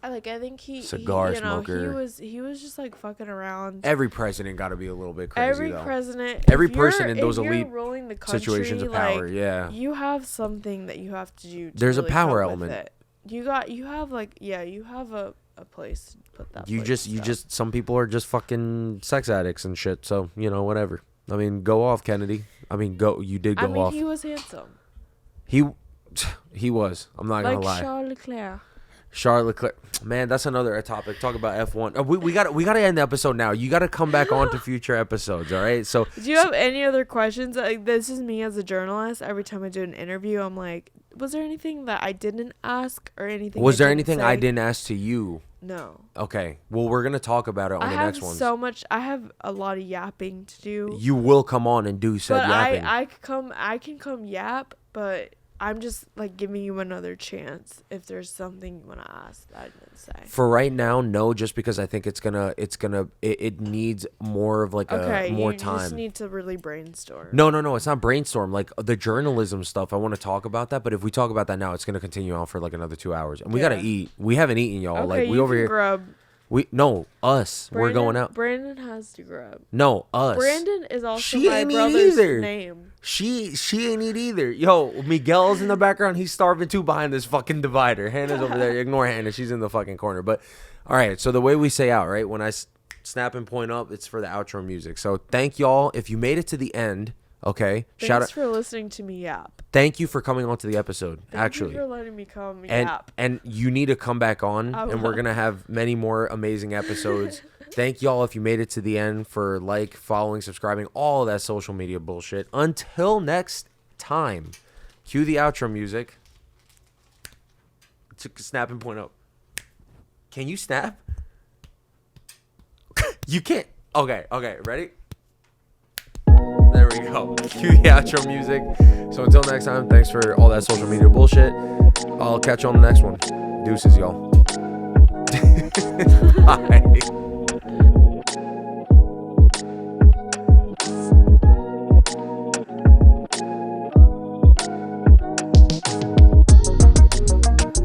I think Cigar he, you know, smoker. he was just like fucking around. Every president got to be a little bit crazy Every though. president, Every if you're- person in those if you're elite ruling the country, situations of power, like, yeah. you have something that you have to do. To There's a really power cope with element. it. You have a place to put that. You place just stuff. some people are just fucking sex addicts and shit. So you know whatever. I mean, go off, Kennedy. I mean, you did go off. he was handsome, He was. I'm not like gonna lie. Charles Leclerc. Charlotte Leclerc. Man, that's another topic. Talk about F1. We got to end the episode now. You got to come back on to future episodes. All right. So Do you have any other questions? Like, this is me as a journalist. Every time I do an interview, I'm like, was there anything that I didn't ask or anything? was there didn't anything say? I didn't ask to you? No. Okay. Well, we're gonna talk about it on I the have next one. so much. I have a lot of yapping to do. You will come on and do said But yapping. I can come yap, but I'm just like giving you another chance if there's something you want to ask that I didn't say. For right now, no. Just because I think it needs more of like more you time. just need to really brainstorm. No, it's not brainstorm. Like the journalism stuff, I want to talk about that. But if we talk about that now, it's gonna continue on for like another 2 hours, and we gotta Yeah. eat. We haven't eaten, y'all. Okay, Like we you over can here. grub. We're going out. Brandon has to grub. No, us. Brandon is also She my ain't eat brother's either. name. She ain't eat either. Yo, Miguel's in the background. He's starving too behind this fucking divider. Hannah's over there. Ignore Hannah. She's in the fucking corner. But all right. So the way we say out, right? When I snap and point up, it's for the outro music. So thank y'all. If you made it to the end, okay. Shout Thanks out. for listening to me yap. Thank you for coming on to the episode. Thank actually. you for letting me come and yap. and you need to come back on, I and we're will. gonna have many more amazing episodes. Thank y'all if you made it to the end for following, subscribing, all of that social media bullshit. Until next time, cue the outro music. Snap and point up. Can you snap? You can't. Okay, ready? There we go. Cue the outro music. So until next time, thanks for all that social media bullshit. I'll catch you on the next one. Deuces, y'all. Bye.